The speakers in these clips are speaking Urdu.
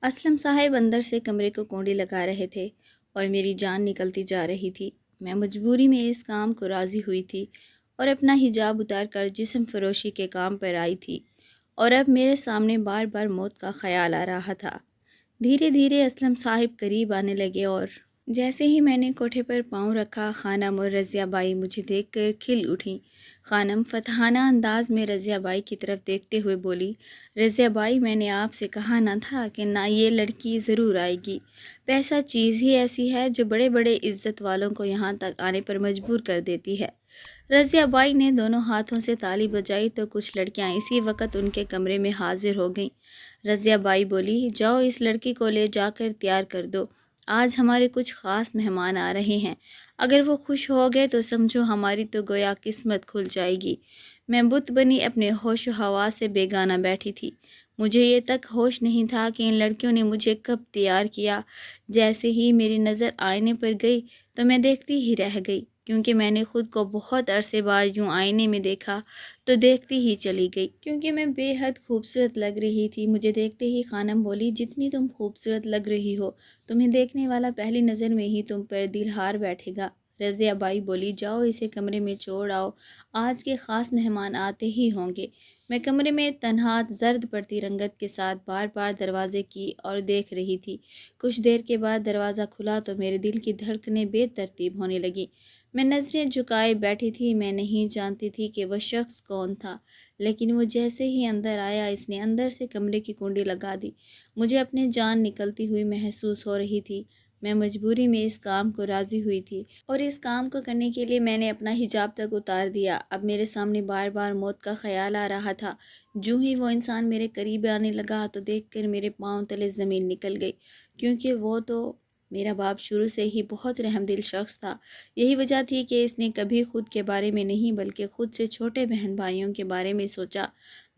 اسلم صاحب اندر سے کمرے کو کونڈی لگا رہے تھے اور میری جان نکلتی جا رہی تھی۔ میں مجبوری میں اس کام کو راضی ہوئی تھی اور اپنا حجاب اتار کر جسم فروشی کے کام پر آئی تھی، اور اب میرے سامنے بار بار موت کا خیال آ رہا تھا۔ دھیرے دھیرے اسلم صاحب قریب آنے لگے اور جیسے ہی میں نے کوٹھے پر پاؤں رکھا، خانم اور رضیہ بائی مجھے دیکھ کر کھل اٹھیں۔ خانم فتحانہ انداز میں رضیہ بائی کی طرف دیکھتے ہوئے بولی، رضیہ بائی، میں نے آپ سے کہا نہ تھا کہ نہ یہ لڑکی ضرور آئے گی؟ پیسہ چیز ہی ایسی ہے جو بڑے بڑے عزت والوں کو یہاں تک آنے پر مجبور کر دیتی ہے۔ رضیہ بائی نے دونوں ہاتھوں سے تالی بجائی تو کچھ لڑکیاں اسی وقت ان کے کمرے میں حاضر ہو گئیں۔ رضیہ بائی بولی، جاؤ اس لڑکی کو لے جا کر تیار کر دو، آج ہمارے کچھ خاص مہمان آ رہے ہیں، اگر وہ خوش ہو گئے تو سمجھو ہماری تو گویا قسمت کھل جائے گی۔ میں بت بنی اپنے ہوش و حواس سے بیگانہ بیٹھی تھی۔ مجھے یہ تک ہوش نہیں تھا کہ ان لڑکیوں نے مجھے کب تیار کیا۔ جیسے ہی میری نظر آئینے پر گئی تو میں دیکھتی ہی رہ گئی، کیونکہ میں نے خود کو بہت عرصے بعد یوں آئینے میں دیکھا تو دیکھتی ہی چلی گئی، کیونکہ میں بے حد خوبصورت لگ رہی تھی۔ مجھے دیکھتے ہی خانم بولی، جتنی تم خوبصورت لگ رہی ہو، تمہیں دیکھنے والا پہلی نظر میں ہی تم پر دل ہار بیٹھے گا۔ رضیہ بائی بولی، جاؤ اسے کمرے میں چھوڑ آؤ، آج کے خاص مہمان آتے ہی ہوں گے۔ میں کمرے میں تنہا زرد پڑتی رنگت کے ساتھ بار بار دروازے کی اور دیکھ رہی تھی۔ کچھ دیر کے بعد دروازہ کھلا تو میرے دل کی دھڑکنیں بے ترتیب ہونے لگیں۔ میں نظریں جھکائے بیٹھی تھی، میں نہیں جانتی تھی کہ وہ شخص کون تھا، لیکن وہ جیسے ہی اندر آیا اس نے اندر سے کمرے کی کنڈی لگا دی۔ مجھے اپنی جان نکلتی ہوئی محسوس ہو رہی تھی۔ میں مجبوری میں اس کام کو راضی ہوئی تھی، اور اس کام کو کرنے کے لیے میں نے اپنا حجاب تک اتار دیا۔ اب میرے سامنے بار بار موت کا خیال آ رہا تھا۔ جوں ہی وہ انسان میرے قریب آنے لگا تو دیکھ کر میرے پاؤں تلے زمین نکل گئی، کیونکہ وہ تو میرا باپ شروع سے ہی بہت رحم دل شخص تھا۔ یہی وجہ تھی کہ اس نے کبھی خود کے بارے میں نہیں بلکہ خود سے چھوٹے بہن بھائیوں کے بارے میں سوچا،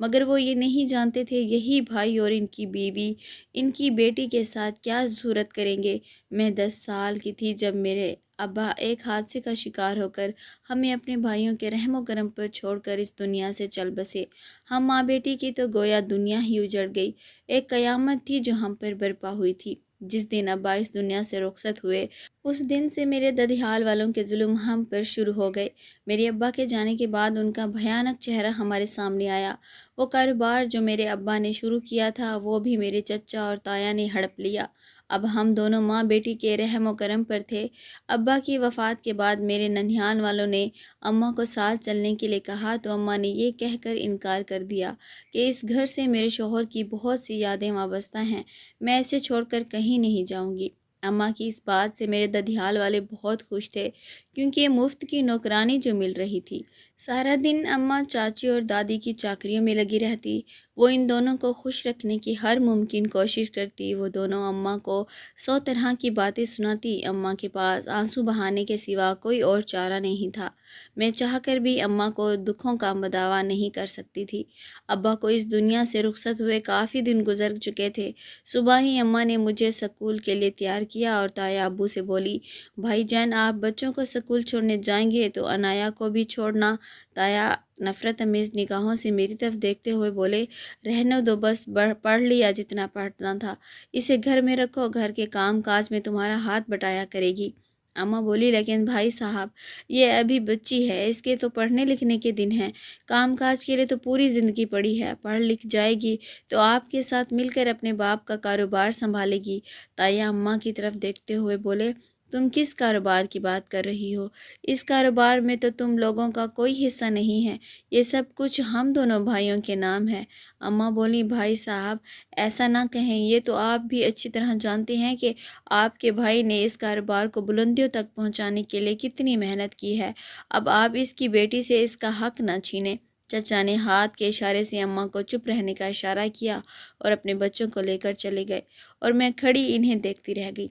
مگر وہ یہ نہیں جانتے تھے یہی بھائی اور ان کی بیوی ان کی بیٹی کے ساتھ کیا صورت کریں گے۔ میں 10 سال کی تھی جب میرے ابا ایک حادثے کا شکار ہو کر ہمیں اپنے بھائیوں کے رحم و کرم پر چھوڑ کر اس دنیا سے چل بسے۔ ہم ماں بیٹی کی تو گویا دنیا ہی اجڑ گئی۔ ایک قیامت تھی جو ہم پر برپا ہوئی تھی۔ جس دن ابا اس دنیا سے رخصت ہوئے، اس دن سے میرے ددیال والوں کے ظلم ہم پر شروع ہو گئے۔ میرے ابا کے جانے کے بعد ان کا بھیانک چہرہ ہمارے سامنے آیا۔ وہ کاروبار جو میرے ابا نے شروع کیا تھا وہ بھی میرے چچا اور تایا نے ہڑپ لیا۔ اب ہم دونوں ماں بیٹی کے رحم و کرم پر تھے۔ ابا کی وفات کے بعد میرے ننھیال والوں نے اماں کو ساتھ چلنے کے لیے کہا تو اماں نے یہ کہہ کر انکار کر دیا کہ اس گھر سے میرے شوہر کی بہت سی یادیں وابستہ ہیں، میں اسے چھوڑ کر کہیں نہیں جاؤں گی۔ اماں کی اس بات سے میرے ددیال والے بہت خوش تھے، کیونکہ یہ مفت کی نوکرانی جو مل رہی تھی۔ سارا دن اماں چاچی اور دادی کی چاکریوں میں لگی رہتی۔ وہ ان دونوں کو خوش رکھنے کی ہر ممکن کوشش کرتی۔ وہ دونوں اماں کو 100 طرح کی باتیں سناتی۔ اماں کے پاس آنسو بہانے کے سوا کوئی اور چارہ نہیں تھا۔ میں چاہ کر بھی اماں کو دکھوں کا مداوا نہیں کر سکتی تھی۔ ابا کو اس دنیا سے رخصت ہوئے کافی دن گزر چکے تھے۔ صبح ہی اماں نے مجھے سکول کے لیے تیار کیا اور تایا ابو سے بولی، بھائی جان آپ بچوں کو سکول چھوڑنے جائیں گے تو انایا کو بھی چھوڑنا۔ تایا نفرت امیز نگاہوں سے میری طرف دیکھتے ہوئے بولے، رہنے دو، بس پڑھ لیا جتنا پڑھنا تھا، اسے گھر میں رکھو، گھر کے کام کاج میں تمہارا ہاتھ بٹایا کرے گی۔ اماں بولی، لیکن بھائی صاحب یہ ابھی بچی ہے، اس کے تو پڑھنے لکھنے کے دن ہیں، کام کاج کے لیے تو پوری زندگی پڑی ہے، پڑھ لکھ جائے گی تو آپ کے ساتھ مل کر اپنے باپ کا کاروبار سنبھالے گی۔ تایا اماں کی طرف دیکھتے ہوئے بولے، تم کس کاروبار کی بات کر رہی ہو؟ اس کاروبار میں تو تم لوگوں کا کوئی حصہ نہیں ہے، یہ سب کچھ ہم دونوں بھائیوں کے نام ہے۔ اماں بولی، بھائی صاحب ایسا نہ کہیں، یہ تو آپ بھی اچھی طرح جانتے ہیں کہ آپ کے بھائی نے اس کاروبار کو بلندیوں تک پہنچانے کے لیے کتنی محنت کی ہے، اب آپ اس کی بیٹی سے اس کا حق نہ چھینیں۔ چچا نے ہاتھ کے اشارے سے اماں کو چپ رہنے کا اشارہ کیا اور اپنے بچوں کو لے کر چلے گئے، اور میں کھڑی انہیں دیکھتی رہ گئی۔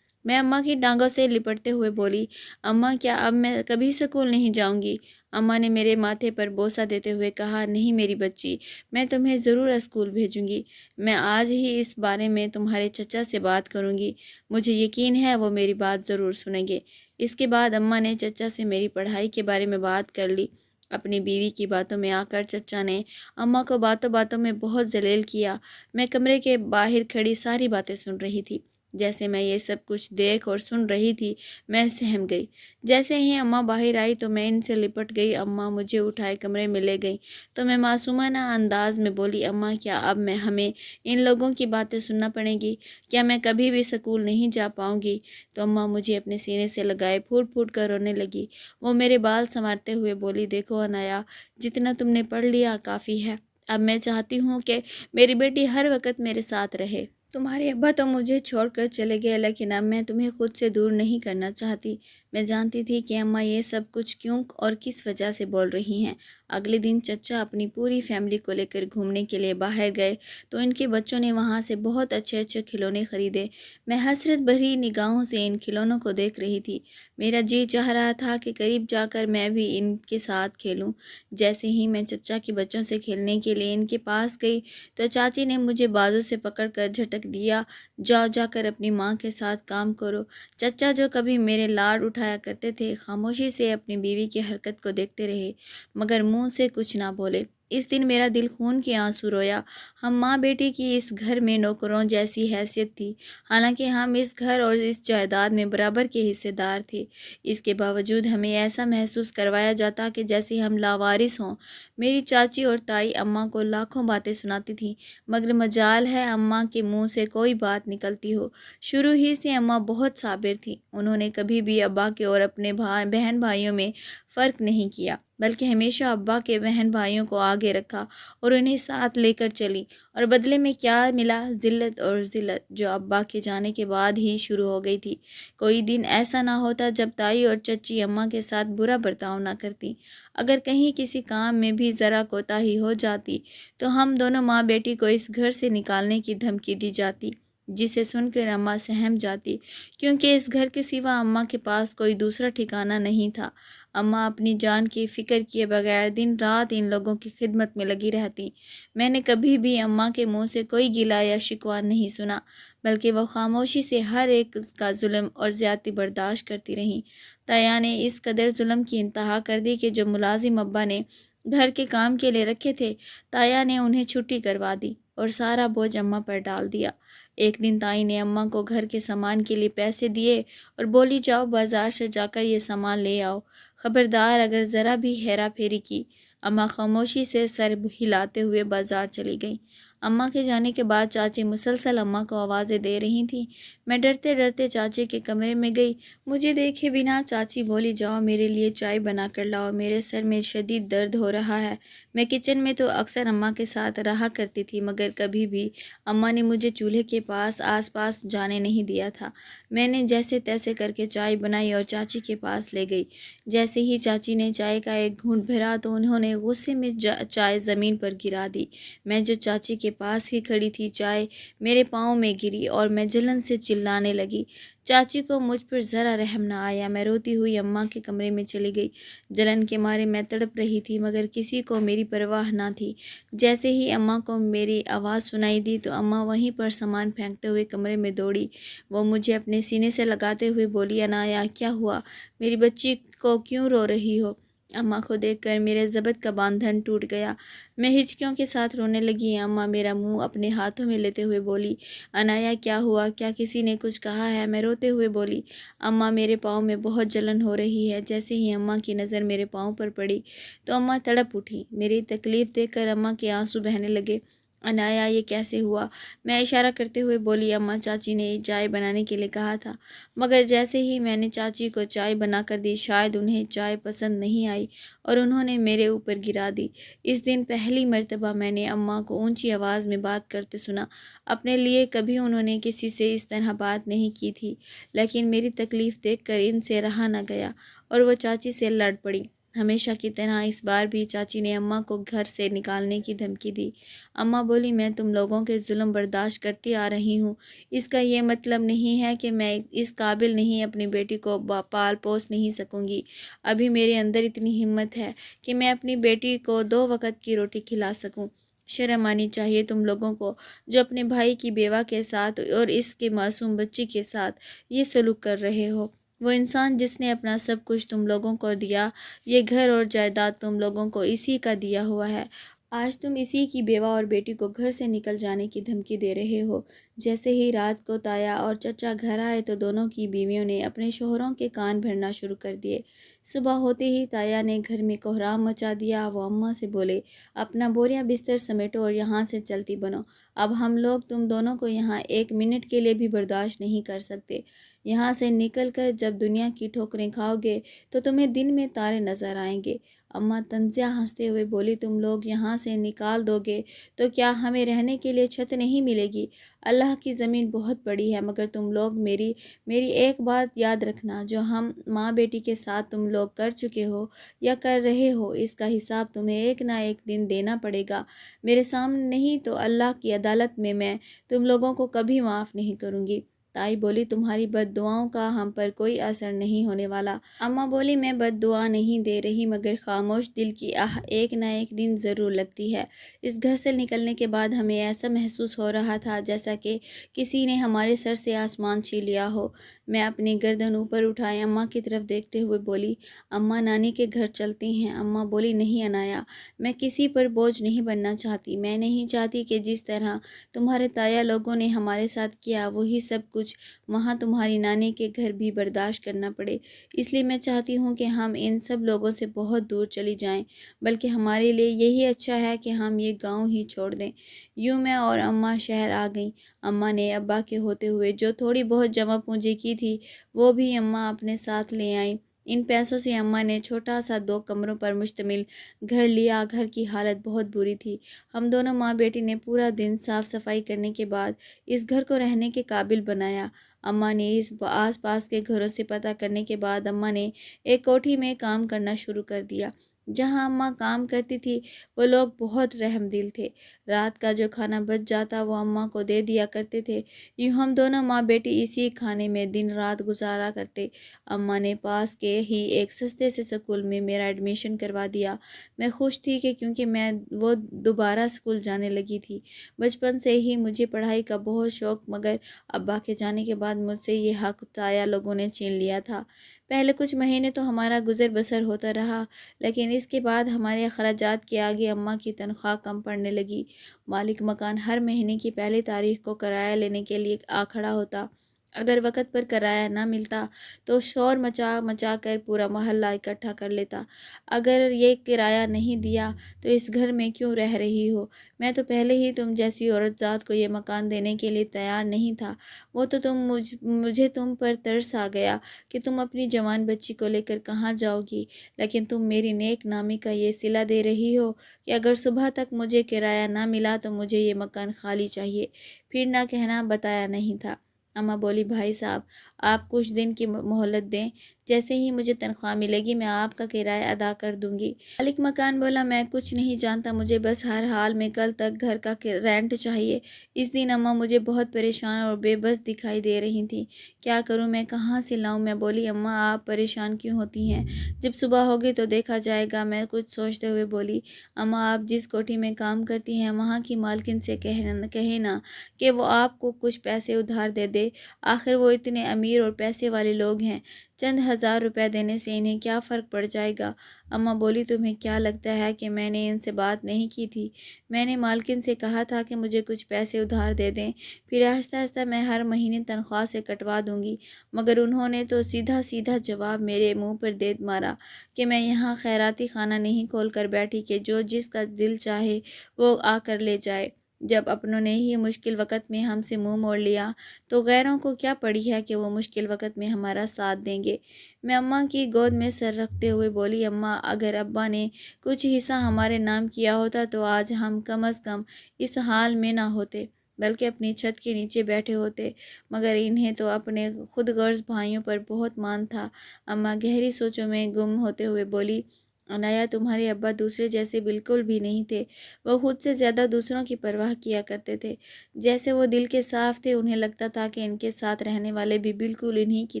میں اماں کی ٹانگوں سے لپٹتے ہوئے بولی، اماں کیا اب میں کبھی سکول نہیں جاؤں گی؟ اماں نے میرے ماتھے پر بوسہ دیتے ہوئے کہا، نہیں میری بچی، میں تمہیں ضرور اسکول بھیجوں گی، میں آج ہی اس بارے میں تمہارے چچا سے بات کروں گی، مجھے یقین ہے وہ میری بات ضرور سنیں گے۔ اس کے بعد اماں نے چچا سے میری پڑھائی کے بارے میں بات کر لی اپنی بیوی کی باتوں میں آ کر چچا نے اماں کو باتوں باتوں میں بہت ذلیل کیا۔ میں کمرے کے باہر کھڑی ساری باتیں سن رہی تھی۔ جیسے میں یہ سب کچھ دیکھ اور سن رہی تھی میں سہم گئی۔ جیسے ہی اماں باہر آئی تو میں ان سے لپٹ گئی۔ اماں مجھے اٹھائے کمرے میں لے گئی تو میں معصومانہ انداز میں بولی، اماں کیا اب ہمیں ان لوگوں کی باتیں سننا پڑیں گی؟ کیا میں کبھی بھی سکول نہیں جا پاؤں گی؟ تو اماں مجھے اپنے سینے سے لگائے پھوٹ پھوٹ کر رونے لگی۔ وہ میرے بال سنوارتے ہوئے بولی، دیکھو عنایا، جتنا تم نے پڑھ لیا کافی ہے۔ اب میں چاہتی ہوں کہ میری بیٹی ہر وقت میرے ساتھ رہے۔ تمہارے ابا تو مجھے چھوڑ کر چلے گئے، لیکن اب میں تمہیں خود سے دور نہیں کرنا چاہتی۔ میں جانتی تھی کہ اماں یہ سب کچھ کیوں اور کس وجہ سے بول رہی ہیں۔ اگلے دن چچا اپنی پوری فیملی کو لے کر گھومنے کے لیے باہر گئے تو ان کے بچوں نے وہاں سے بہت اچھے اچھے کھلونے خریدے۔ میں حسرت بھری نگاہوں سے ان کھلونوں کو دیکھ رہی تھی۔ میرا جی چاہ رہا تھا کہ قریب جا کر میں بھی ان کے ساتھ کھیلوں۔ جیسے ہی میں چچا کے بچوں سے کھیلنے کے لیے ان کے پاس گئی تو چاچی نے مجھے بازو سے پکڑ کر جھٹک دیا، جاؤ جا کر اپنی ماں کے ساتھ کام کرو۔ چچا جو کبھی میرے لاڈ اٹھایا کرتے تھے خاموشی سے اپنی بیوی کی حرکت کو دیکھتے رہے مگر منہ سے کچھ نہ بولے۔ اس دن میرا دل خون کے آنسو رویا۔ ہم ماں بیٹی کی اس گھر میں نوکروں جیسی حیثیت تھی، حالانکہ ہم اس گھر اور اس جائیداد میں برابر کے حصے دار تھے۔ اس کے باوجود ہمیں ایسا محسوس کروایا جاتا کہ جیسے ہم لاوارث ہوں۔ میری چاچی اور تائی اماں کو لاکھوں باتیں سناتی تھیں مگر مجال ہے اماں کے منہ سے کوئی بات نکلتی ہو۔ شروع ہی سے اماں بہت صابر تھیں۔ انہوں نے کبھی بھی ابا کے اور اپنے بہن بھائیوں میں فرق نہیں کیا، بلکہ ہمیشہ ابا کے بہن بھائیوں کو آگے رکھا اور انہیں ساتھ لے کر چلی۔ اور بدلے میں کیا ملا؟ ذلت اور ذلت، جو ابا کے جانے کے بعد ہی شروع ہو گئی تھی۔ کوئی دن ایسا نہ ہوتا جب تائی اور چچی اماں کے ساتھ برا برتاؤ نہ کرتی۔ اگر کہیں کسی کام میں بھی ذرا کوتاہی ہو جاتی تو ہم دونوں ماں بیٹی کو اس گھر سے نکالنے کی دھمکی دی جاتی، جسے سن کر اماں سہم جاتی، کیونکہ اس گھر کے سوا اماں کے پاس کوئی دوسرا ٹھکانہ نہیں تھا۔ اماں اپنی جان کی فکر کیے بغیر دن رات ان لوگوں کی خدمت میں لگی رہتی۔ میں نے کبھی بھی اماں کے منہ سے کوئی گلہ یا شکوہ نہیں سنا، بلکہ وہ خاموشی سے ہر ایک کا ظلم اور زیادتی برداشت کرتی رہیں۔ تایا نے اس قدر ظلم کی انتہا کر دی کہ جو ملازم ابا نے گھر کے کام کے لیے رکھے تھے تایا نے انہیں چھٹی کروا دی اور سارا بوجھ اماں پر ڈال دیا۔ ایک دن تائی نے اماں کو گھر کے سامان کے لیے پیسے دیے اور بولی، جاؤ بازار سے جا کر یہ سامان لے آؤ، خبردار اگر ذرا بھی ہیرا پھیری کی۔ اماں خاموشی سے سر ہلاتے ہوئے بازار چلی گئیں۔ اماں کے جانے کے بعد چاچی مسلسل اماں کو آوازیں دے رہی تھیں۔ میں ڈرتے ڈرتے چاچی کے کمرے میں گئی۔ مجھے دیکھے بنا چاچی بولی، جاؤ میرے لیے چائے بنا کر لاؤ، میرے سر میں شدید درد ہو رہا ہے۔ میں کچن میں تو اکثر اماں کے ساتھ رہا کرتی تھی مگر کبھی بھی اماں نے مجھے چولہے کے آس پاس جانے نہیں دیا تھا۔ میں نے جیسے تیسے کر کے چائے بنائی اور چاچی کے پاس لے گئی۔ جیسے ہی چاچی نے چائے کا ایک گھونٹ بھرا تو انہوں نے غصے میں چائے زمین پر گرا دی۔ میں جو چاچی کے پاس ہی کھڑی تھی، چائے میرے پاؤں میں گری اور میں جلن سے چلانے لگی۔ چاچی کو مجھ پر ذرا رحم نہ آیا۔ میں روتی ہوئی اماں کے کمرے میں چلی گئی۔ جلن کے مارے میں تڑپ رہی تھی مگر کسی کو میری پرواہ نہ تھی۔ جیسے ہی اماں کو میری آواز سنائی دی تو اماں وہیں پر سامان پھینکتے ہوئے کمرے میں دوڑی۔ وہ مجھے اپنے سینے سے لگاتے ہوئے بولی، عنایا کیا ہوا؟ میری بچی کو کیوں رو رہی ہو؟ اماں کو دیکھ کر میرے ضبط کا باندھن ٹوٹ گیا۔ میں ہچکیوں کے ساتھ رونے لگی۔ اماں میرا منہ اپنے ہاتھوں میں لیتے ہوئے بولی، عنایا کیا ہوا؟ کیا کسی نے کچھ کہا ہے؟ میں روتے ہوئے بولی، اماں میرے پاؤں میں بہت جلن ہو رہی ہے۔ جیسے ہی اماں کی نظر میرے پاؤں پر پڑی تو اماں تڑپ اٹھی۔ میری تکلیف دیکھ کر اماں کے آنسو بہنے لگے۔ عنایا یہ کیسے ہوا؟ میں اشارہ کرتے ہوئے بولی، اماں چاچی نے چائے بنانے کے لیے کہا تھا مگر جیسے ہی میں نے چاچی کو چائے بنا کر دی شاید انہیں چائے پسند نہیں آئی اور انہوں نے میرے اوپر گرا دی۔ اس دن پہلی مرتبہ میں نے اماں کو اونچی آواز میں بات کرتے سنا۔ اپنے لیے کبھی انہوں نے کسی سے اس طرح بات نہیں کی تھی، لیکن میری تکلیف دیکھ کر ان سے رہا نہ گیا اور وہ چاچی سے لڑ پڑی۔ ہمیشہ کی طرح اس بار بھی چاچی نے اماں کو گھر سے نکالنے کی دھمکی دی۔ اماں بولی، میں تم لوگوں کے ظلم برداشت کرتی آ رہی ہوں، اس کا یہ مطلب نہیں ہے کہ میں اس قابل نہیں اپنی بیٹی کو پال پوس نہیں سکوں گی۔ ابھی میرے اندر اتنی ہمت ہے کہ میں اپنی بیٹی کو 2 وقت کی روٹی کھلا سکوں۔ شرم آنی چاہیے تم لوگوں کو جو اپنے بھائی کی بیوہ کے ساتھ اور اس کے معصوم بچی کے ساتھ یہ سلوک کر رہے ہو۔ وہ انسان جس نے اپنا سب کچھ تم لوگوں کو دیا، یہ گھر اور جائیداد تم لوگوں کو اسی کا دیا ہوا ہے، آج تم اسی کی بیوہ اور بیٹی کو گھر سے نکل جانے کی دھمکی دے رہے ہو۔ جیسے ہی رات کو تایا اور چچا گھر آئے تو دونوں کی بیویوں نے اپنے شوہروں کے کان بھرنا شروع کر دیے۔ صبح ہوتے ہی تایا نے گھر میں کوہرام مچا دیا۔ وہ اماں سے بولے، اپنا بوریاں بستر سمیٹو اور یہاں سے چلتی بنو، اب ہم لوگ تم دونوں کو یہاں ایک منٹ کے لیے بھی برداشت نہیں کر سکتے۔ یہاں سے نکل کر جب دنیا کی ٹھوکریں کھاؤ گے تو تمہیں دن میں تارے نظر آئیں گے۔ اماں طنزیہ ہنستے ہوئے بولی، تم لوگ یہاں سے نکال دو گے تو کیا ہمیں رہنے کے لیے چھت نہیں ملے گی؟ اللہ کی زمین بہت بڑی ہے، مگر تم لوگ میری ایک بات یاد رکھنا، جو ہم ماں بیٹی کے ساتھ تم لوگ کر چکے ہو یا کر رہے ہو، اس کا حساب تمہیں ایک نہ ایک دن دینا پڑے گا، میرے سامنے نہیں تو اللہ کی عدالت میں تم لوگوں کو کبھی معاف نہیں کروں گی۔ تائی بولی، تمہاری بد دعاؤں کا ہم پر کوئی اثر نہیں ہونے والا۔ اماں بولی، میں بد دعا نہیں دے رہی، مگر خاموش دل کی آہ ایک نہ ایک دن ضرور لگتی ہے۔ اس گھر سے نکلنے کے بعد ہمیں ایسا محسوس ہو رہا تھا جیسا کہ کسی نے ہمارے سر سے آسمان چھین لیا ہو۔ میں اپنی گردن اوپر اٹھائے اماں کی طرف دیکھتے ہوئے بولی، اماں نانی کے گھر چلتے ہیں۔ اماں بولی، نہیں انایا، میں کسی پر بوجھ نہیں بننا چاہتی، میں نہیں چاہتی کہ جس طرح تمہارے تایا لوگوں نے ہمارے ساتھ کیا وہی سب کچھ وہاں تمہاری نانی کے گھر بھی برداشت کرنا پڑے، اس لیے میں چاہتی ہوں کہ ہم ان سب لوگوں سے بہت دور چلی جائیں، بلکہ ہمارے لیے یہی اچھا ہے کہ ہم یہ گاؤں ہی چھوڑ دیں۔ یوں میں اور اماں شہر آ گئیں۔ اماں نے ابا کے ہوتے ہوئے جو تھوڑی بہت جمع پونجی کی تھی وہ بھی اماں اپنے ساتھ لے آئیں۔ ان پیسوں سے اماں نے چھوٹا سا 2 کمروں پر مشتمل گھر لیا۔ گھر کی حالت بہت بری تھی۔ ہم دونوں ماں بیٹی نے پورا دن صاف صفائی کرنے کے بعد اس گھر کو رہنے کے قابل بنایا۔ اماں نے اس آس پاس کے گھروں سے پتہ کرنے کے بعد اماں نے ایک کوٹھی میں کام کرنا شروع کر دیا۔ جہاں اماں کام کرتی تھی وہ لوگ بہت رحم دل تھے۔ رات کا جو کھانا بچ جاتا وہ اماں کو دے دیا کرتے تھے۔ یوں ہم دونوں ماں بیٹی اسی کھانے میں دن رات گزارا کرتے۔ اماں نے پاس کے ہی ایک سستے سے اسکول میں میرا ایڈمیشن کروا دیا۔ میں خوش تھی کہ کیونکہ میں وہ دوبارہ اسکول جانے لگی تھی۔ بچپن سے ہی مجھے پڑھائی کا بہت شوق، مگر ابا کے جانے کے بعد مجھ سے یہ حق تایا لوگوں نے چھین لیا تھا۔ پہلے کچھ مہینے تو ہمارا گزر بسر ہوتا رہا، لیکن اس کے بعد ہمارے اخراجات کے آگے اماں کی تنخواہ کم پڑنے لگی۔ مالک مکان ہر مہینے کی پہلی تاریخ کو کرایہ لینے کے لیے آ کھڑا ہوتا۔ اگر وقت پر کرایہ نہ ملتا تو شور مچا مچا کر پورا محلہ اکٹھا کر لیتا، اگر یہ کرایہ نہیں دیا تو اس گھر میں کیوں رہ رہی ہو؟ میں تو پہلے ہی تم جیسی عورت ذات کو یہ مکان دینے کے لیے تیار نہیں تھا، وہ تو مجھے تم پر ترس آ گیا کہ تم اپنی جوان بچی کو لے کر کہاں جاؤ گی، لیکن تم میری نیک نامی کا یہ صلہ دے رہی ہو کہ اگر صبح تک مجھے کرایہ نہ ملا تو مجھے یہ مکان خالی چاہیے، پھر نہ کہنا بتایا نہیں تھا۔ اماں بولی، بھائی صاحب آپ کچھ دن کی مہلت دیں، جیسے ہی مجھے تنخواہ ملے گی میں آپ کا کرایہ ادا کر دوں گی۔ مالک مکان بولا، میں کچھ نہیں جانتا، مجھے بس ہر حال میں کل تک گھر کا رینٹ چاہیے۔ اس دن اماں مجھے بہت پریشان اور بے بس دکھائی دے رہی تھیں۔ کیا کروں، میں کہاں سے لاؤں؟ میں بولی، اماں آپ پریشان کیوں ہوتی ہیں؟ جب صبح ہوگی تو دیکھا جائے گا۔ میں کچھ سوچتے ہوئے بولی، اماں آپ جس کوٹھی میں کام کرتی ہیں وہاں کی مالکن سے کہے نا کہ وہ آپ کو کچھ پیسے ادھار دے دے، آخر وہ اتنے امیر اور پیسے والے لوگ ہیں، چند ہزار روپے دینے سے انہیں کیا فرق پڑ جائے گا؟ اماں بولی، تمہیں کیا لگتا ہے کہ میں نے ان سے بات نہیں کی تھی؟ میں نے مالکن سے کہا تھا کہ مجھے کچھ پیسے ادھار دے دیں، پھر آہستہ آہستہ میں ہر مہینے تنخواہ سے کٹوا دوں گی، مگر انہوں نے تو سیدھا سیدھا جواب میرے منہ پر دے مارا کہ میں یہاں خیراتی خانہ نہیں کھول کر بیٹھی کہ جو جس کا دل چاہے وہ آ کر لے جائے۔ جب اپنوں نے ہی مشکل وقت میں ہم سے منہ موڑ لیا تو غیروں کو کیا پڑی ہے کہ وہ مشکل وقت میں ہمارا ساتھ دیں گے؟ میں اماں کی گود میں سر رکھتے ہوئے بولی، اماں اگر ابا نے کچھ حصہ ہمارے نام کیا ہوتا تو آج ہم کم از کم اس حال میں نہ ہوتے، بلکہ اپنی چھت کے نیچے بیٹھے ہوتے، مگر انہیں تو اپنے خود غرض بھائیوں پر بہت مان تھا۔ اماں گہری سوچوں میں گم ہوتے ہوئے بولی، عنایا تمہارے ابا دوسرے جیسے بالکل بھی نہیں تھے، وہ خود سے زیادہ دوسروں کی پرواہ کیا کرتے تھے، جیسے وہ دل کے صاف تھے، انہیں لگتا تھا کہ ان کے ساتھ رہنے والے بھی بالکل انہی کی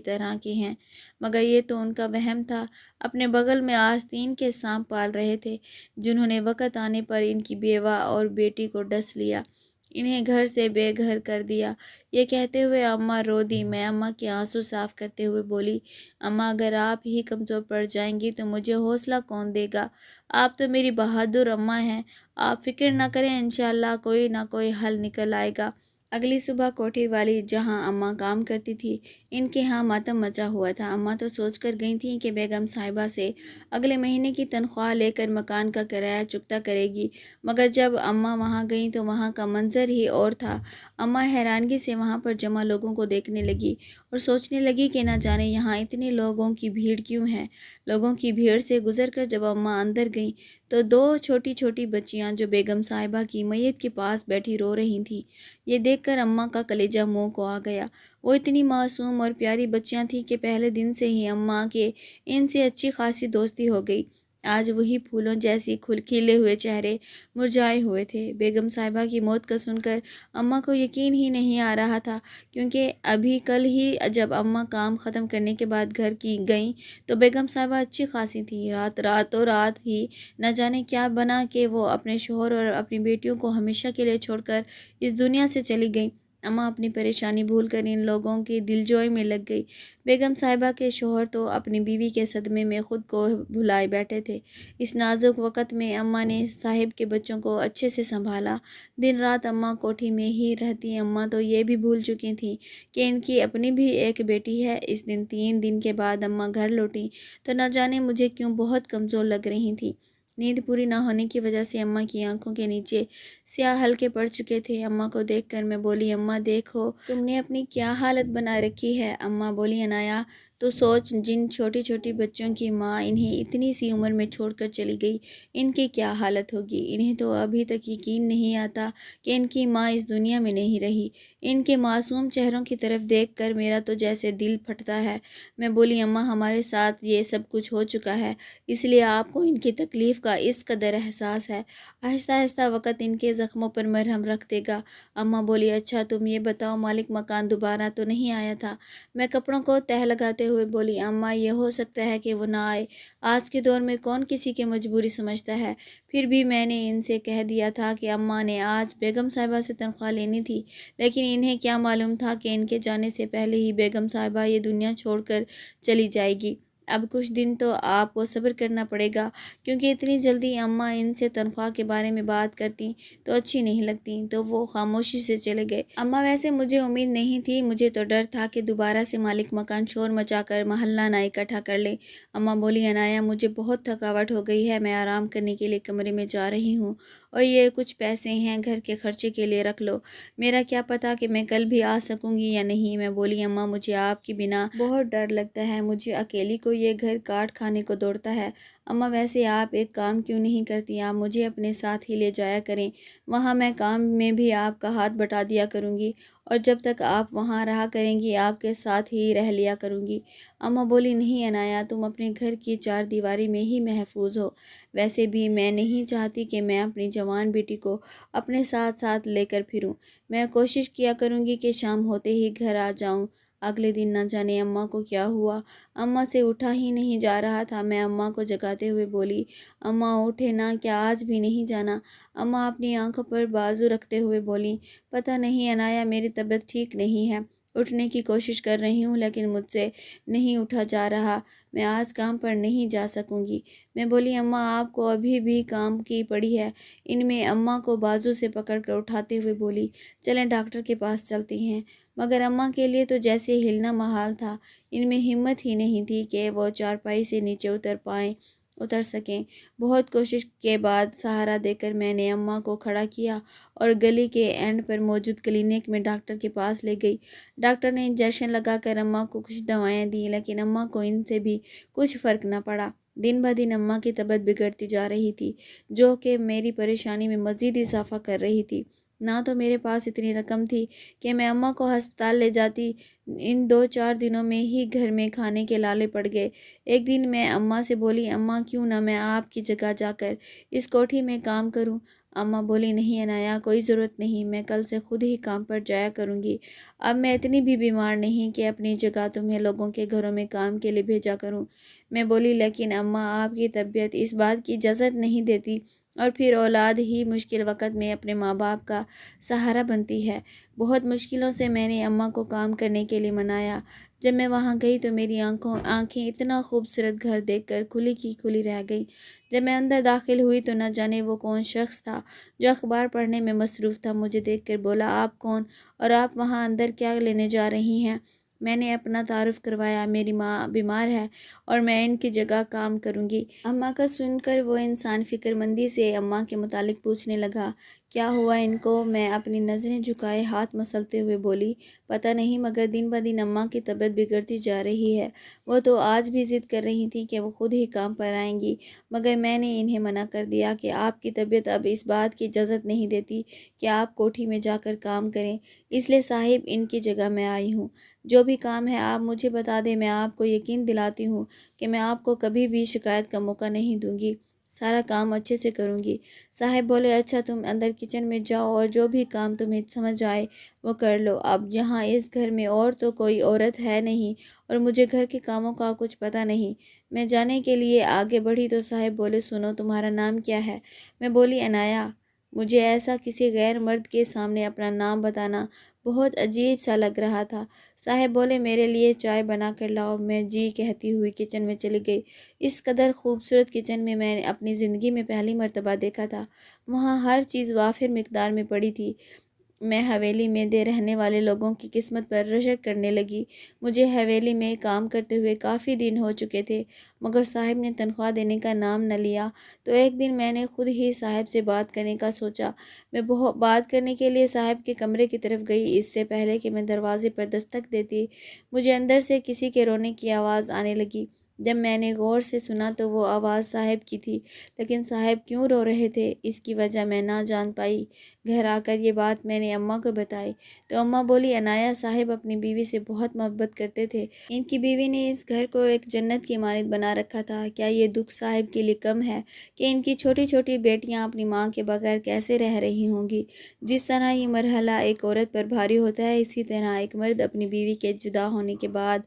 طرح کے ہیں، مگر یہ تو ان کا وہم تھا۔ اپنے بغل میں آستین کے سانپ پال رہے تھے جنہوں نے وقت آنے پر ان کی بیوہ اور بیٹی کو ڈس لیا۔ انہیں گھر سے بے گھر کر دیا۔ یہ کہتے ہوئے اماں رو دی۔ میں اماں کے آنسو صاف کرتے ہوئے بولی، اماں اگر آپ ہی کمزور پڑ جائیں گی تو مجھے حوصلہ کون دے گا؟ آپ تو میری بہادر اماں ہیں، آپ فکر نہ کریں، انشاءاللہ کوئی نہ کوئی حل نکل آئے گا۔ اگلی صبح کوٹھی والی جہاں اماں کام کرتی تھی، ان کے ہاں ماتم مچا ہوا تھا۔ اماں تو سوچ کر گئی تھیں کہ بیگم صاحبہ سے اگلے مہینے کی تنخواہ لے کر مکان کا کرایہ چکتا کرے گی، مگر جب اماں وہاں گئیں تو وہاں کا منظر ہی اور تھا۔ اماں حیرانگی سے وہاں پر جمع لوگوں کو دیکھنے لگی اور سوچنے لگی کہ نہ جانے یہاں اتنے لوگوں کی بھیڑ کیوں ہے۔ لوگوں کی بھیڑ سے گزر کر جب اماں اندر گئیں تو دو چھوٹی چھوٹی بچیاں جو بیگم صاحبہ کی میت کے پاس بیٹھی رو رہی تھیں، یہ دیکھ کر اماں کا کلیجہ منہ کو آ گیا۔ وہ اتنی معصوم اور پیاری بچیاں تھیں کہ پہلے دن سے ہی اماں کے ان سے اچھی خاصی دوستی ہو گئی۔ آج وہی پھولوں جیسی کھلے ہوئے چہرے مرجھائے ہوئے تھے۔ بیگم صاحبہ کی موت کا سن کر اماں کو یقین ہی نہیں آ رہا تھا، کیونکہ ابھی کل ہی جب اماں کام ختم کرنے کے بعد گھر کی گئیں تو بیگم صاحبہ اچھی خاصی تھیں۔ راتوں رات ہی نہ جانے کیا بنا کہ وہ اپنے شوہر اور اپنی بیٹیوں کو ہمیشہ کے لیے چھوڑ کر اس دنیا سے چلی گئیں۔ اماں اپنی پریشانی بھول کر ان لوگوں کی دلجوئی میں لگ گئی۔ بیگم صاحبہ کے شوہر تو اپنی بیوی کے صدمے میں خود کو بھلائے بیٹھے تھے۔ اس نازک وقت میں اماں نے صاحب کے بچوں کو اچھے سے سنبھالا۔ دن رات اماں کوٹھی میں ہی رہتی۔ اماں تو یہ بھی بھول چکی تھیں کہ ان کی اپنی بھی ایک بیٹی ہے۔ اس دن 3 دن کے بعد اماں گھر لوٹیں تو نہ جانے مجھے کیوں بہت کمزور لگ رہی تھیں۔ نیند پوری نہ ہونے کی وجہ سے اماں کی آنکھوں کے نیچے سیاہ حلقے پڑ چکے تھے۔ اماں کو دیکھ کر میں بولی، اماں دیکھو تم نے اپنی کیا حالت بنا رکھی ہے۔ اماں بولی، عنایا تو سوچ، جن چھوٹی چھوٹی بچوں کی ماں انہیں اتنی سی عمر میں چھوڑ کر چلی گئی، ان کی کیا حالت ہوگی۔ انہیں تو ابھی تک یقین نہیں آتا کہ ان کی ماں اس دنیا میں نہیں رہی۔ ان کے معصوم چہروں کی طرف دیکھ کر میرا تو جیسے دل پھٹتا ہے۔ میں بولی، اماں ہمارے ساتھ یہ سب کچھ ہو چکا ہے، اس لیے آپ کو ان کی تکلیف کا اس قدر احساس ہے۔ آہستہ آہستہ وقت ان کے زخموں پر مرہم رکھ دے گا۔ اماں بولی، اچھا تم یہ بتاؤ، مالک مکان دوبارہ تو نہیں آیا تھا؟ میں کپڑوں کو تہہ لگاتے ہوئے بولی، اماں یہ ہو سکتا ہے کہ وہ نہ آئے، آج کے دور میں کون کسی کی مجبوری سمجھتا ہے۔ پھر بھی میں نے ان سے کہہ دیا تھا کہ اماں نے آج بیگم صاحبہ سے تنخواہ لینی تھی، لیکن انہیں کیا معلوم تھا کہ ان کے جانے سے پہلے ہی بیگم صاحبہ یہ دنیا چھوڑ کر چلی جائے گی۔ اب کچھ دن تو آپ کو صبر کرنا پڑے گا، کیونکہ اتنی جلدی اماں ان سے تنخواہ کے بارے میں بات کرتی تو اچھی نہیں لگتی۔ تو وہ خاموشی سے چلے گئے۔ اماں ویسے مجھے امید نہیں تھی، مجھے تو ڈر تھا کہ دوبارہ سے مالک مکان شور مچا کر محلہ نہ اکٹھا کر لے۔ اماں بولی، عنایا مجھے بہت تھکاوٹ ہو گئی ہے، میں آرام کرنے کے لیے کمرے میں جا رہی ہوں، اور یہ کچھ پیسے ہیں گھر کے خرچے کے لیے رکھ لو، میرا کیا پتا کہ میں کل بھی آ سکوں گی یا نہیں۔ میں بولی، اماں مجھے آپ کی بنا بہت ڈر لگتا ہے، مجھے اکیلی کو یہ گھر کاٹ کھانے کو دوڑتا ہے۔ اماں ویسے آپ ایک کام کیوں نہیں کرتی، آپ مجھے اپنے ساتھ ہی لے جایا کریں، وہاں میں کام میں بھی آپ کا ہاتھ بٹا دیا کروں گی، اور جب تک آپ وہاں رہا کریں گی آپ کے ساتھ ہی رہ لیا کروں گی۔ اماں بولی، نہیں عنایا، تم اپنے گھر کی 4 دیواری میں ہی محفوظ ہو، ویسے بھی میں نہیں چاہتی کہ میں اپنی جوان بیٹی کو اپنے ساتھ ساتھ لے کر پھروں، میں کوشش کیا کروں گی کہ شام ہوتے ہی گھر آ جاؤں۔ اگلے دن نہ جانے اماں کو کیا ہوا، اماں سے اٹھا ہی نہیں جا رہا تھا۔ میں اماں کو جگاتے ہوئے بولی، اماں اٹھے نا، کیا آج بھی نہیں جانا؟ اماں اپنی آنکھوں پر بازو رکھتے ہوئے بولی، پتہ نہیں عنایا، میری طبیعت ٹھیک نہیں ہے، اٹھنے کی کوشش کر رہی ہوں لیکن مجھ سے نہیں اٹھا جا رہا، میں آج کام پر نہیں جا سکوں گی۔ میں بولی، اماں آپ کو ابھی بھی کام کی پڑی ہے۔ ان میں اماں کو بازو سے پکڑ کر اٹھاتے ہوئے بولی، چلیں ڈاکٹر کے پاس چلتے ہیں۔ مگر اماں کے لیے تو جیسے ہلنا محال تھا، ان میں ہمت ہی نہیں تھی کہ وہ چارپائی سے نیچے اتر سکیں۔ بہت کوشش کے بعد سہارا دے کر میں نے اماں کو کھڑا کیا اور گلی کے اینڈ پر موجود کلینک میں ڈاکٹر کے پاس لے گئی۔ ڈاکٹر نے انجیکشن لگا کر اماں کو کچھ دوائیں دیں، لیکن اماں کو ان سے بھی کچھ فرق نہ پڑا۔ دن بہ دن اماں کی طبیعت بگڑتی جا رہی تھی، جو کہ میری پریشانی میں مزید اضافہ کر رہی تھی۔ نہ تو میرے پاس اتنی رقم تھی کہ میں اماں کو ہسپتال لے جاتی، ان 2-4 دنوں میں ہی گھر میں کھانے کے لالے پڑ گئے۔ ایک دن میں اماں سے بولی، اماں کیوں نہ میں آپ کی جگہ جا کر اس کوٹھی میں کام کروں؟ اماں بولی، نہیں عنایا، کوئی ضرورت نہیں، میں کل سے خود ہی کام پر جایا کروں گی، اب میں اتنی بھی بیمار نہیں کہ اپنی جگہ تمہیں لوگوں کے گھروں میں کام کے لیے بھیجا کروں۔ میں بولی، لیکن اماں آپ کی طبیعت اس بات کی اجازت نہیں دیتی اور پھر اولاد ہی مشکل وقت میں اپنے ماں باپ کا سہارا بنتی ہے۔ بہت مشکلوں سے میں نے اماں کو کام کرنے کے لیے منایا۔ جب میں وہاں گئی تو میری آنکھیں اتنا خوبصورت گھر دیکھ کر کھلی کی کھلی رہ گئی۔ جب میں اندر داخل ہوئی تو نہ جانے وہ کون شخص تھا جو اخبار پڑھنے میں مصروف تھا۔ مجھے دیکھ کر بولا، آپ کون اور آپ وہاں اندر کیا لینے جا رہی ہیں؟ میں نے اپنا تعارف کروایا۔ میری ماں بیمار ہے اور میں ان کی جگہ کام کروں گی۔ اماں کا سن کر وہ انسان فکر مندی سے اماں کے متعلق پوچھنے لگا، کیا ہوا ان کو؟ میں اپنی نظریں جھکائے ہاتھ مسلتے ہوئے بولی، پتہ نہیں، مگر دن بدن اماں کی طبیعت بگڑتی جا رہی ہے۔ وہ تو آج بھی ضد کر رہی تھی کہ وہ خود ہی کام پر آئیں گی، مگر میں نے انہیں منع کر دیا کہ آپ کی طبیعت اب اس بات کی اجازت نہیں دیتی کہ آپ کوٹھی میں جا کر کام کریں، اس لیے صاحب ان کی جگہ میں آئی ہوں۔ جو بھی کام ہے آپ مجھے بتا دیں، میں آپ کو یقین دلاتی ہوں کہ میں آپ کو کبھی بھی شکایت کا موقع نہیں دوں گی، سارا کام اچھے سے کروں گی۔ صاحب بولے، اچھا تم اندر کچن میں جاؤ اور جو بھی کام تمہیں سمجھ آئے وہ کر لو۔ اب یہاں اس گھر میں اور تو کوئی عورت ہے نہیں اور مجھے گھر کے کاموں کا کچھ پتہ نہیں۔ میں جانے کے لیے آگے بڑھی تو صاحب بولے، سنو، تمہارا نام کیا ہے؟ میں بولی، عنایہ۔ مجھے ایسا کسی غیر مرد کے سامنے اپنا نام بتانا بہت عجیب سا لگ رہا تھا۔ صاحب بولے، میرے لیے چائے بنا کر لاؤ۔ میں جی کہتی ہوئی کچن میں چلی گئی۔ اس قدر خوبصورت کچن میں نے اپنی زندگی میں پہلی مرتبہ دیکھا تھا۔ وہاں ہر چیز وافر مقدار میں پڑی تھی۔ میں حویلی میں رہنے والے لوگوں کی قسمت پر رشک کرنے لگی۔ مجھے حویلی میں کام کرتے ہوئے کافی دن ہو چکے تھے، مگر صاحب نے تنخواہ دینے کا نام نہ لیا۔ تو ایک دن میں نے خود ہی صاحب سے بات کرنے کا سوچا۔ میں بات کرنے کے لیے صاحب کے کمرے کی طرف گئی۔ اس سے پہلے کہ میں دروازے پر دستک دیتی، مجھے اندر سے کسی کے رونے کی آواز آنے لگی۔ جب میں نے غور سے سنا تو وہ آواز صاحب کی تھی، لیکن صاحب کیوں رو رہے تھے اس کی وجہ میں نہ جان پائی۔ گھر آ کر یہ بات میں نے اماں کو بتائی تو اماں بولی، عنایہ، صاحب اپنی بیوی سے بہت محبت کرتے تھے۔ ان کی بیوی نے اس گھر کو ایک جنت کی مانند بنا رکھا تھا۔ کیا یہ دکھ صاحب کے لیے کم ہے کہ ان کی چھوٹی چھوٹی بیٹیاں اپنی ماں کے بغیر کیسے رہ رہی ہوں گی؟ جس طرح یہ مرحلہ ایک عورت پر بھاری ہوتا ہے، اسی طرح ایک مرد اپنی بیوی کے جدا ہونے کے بعد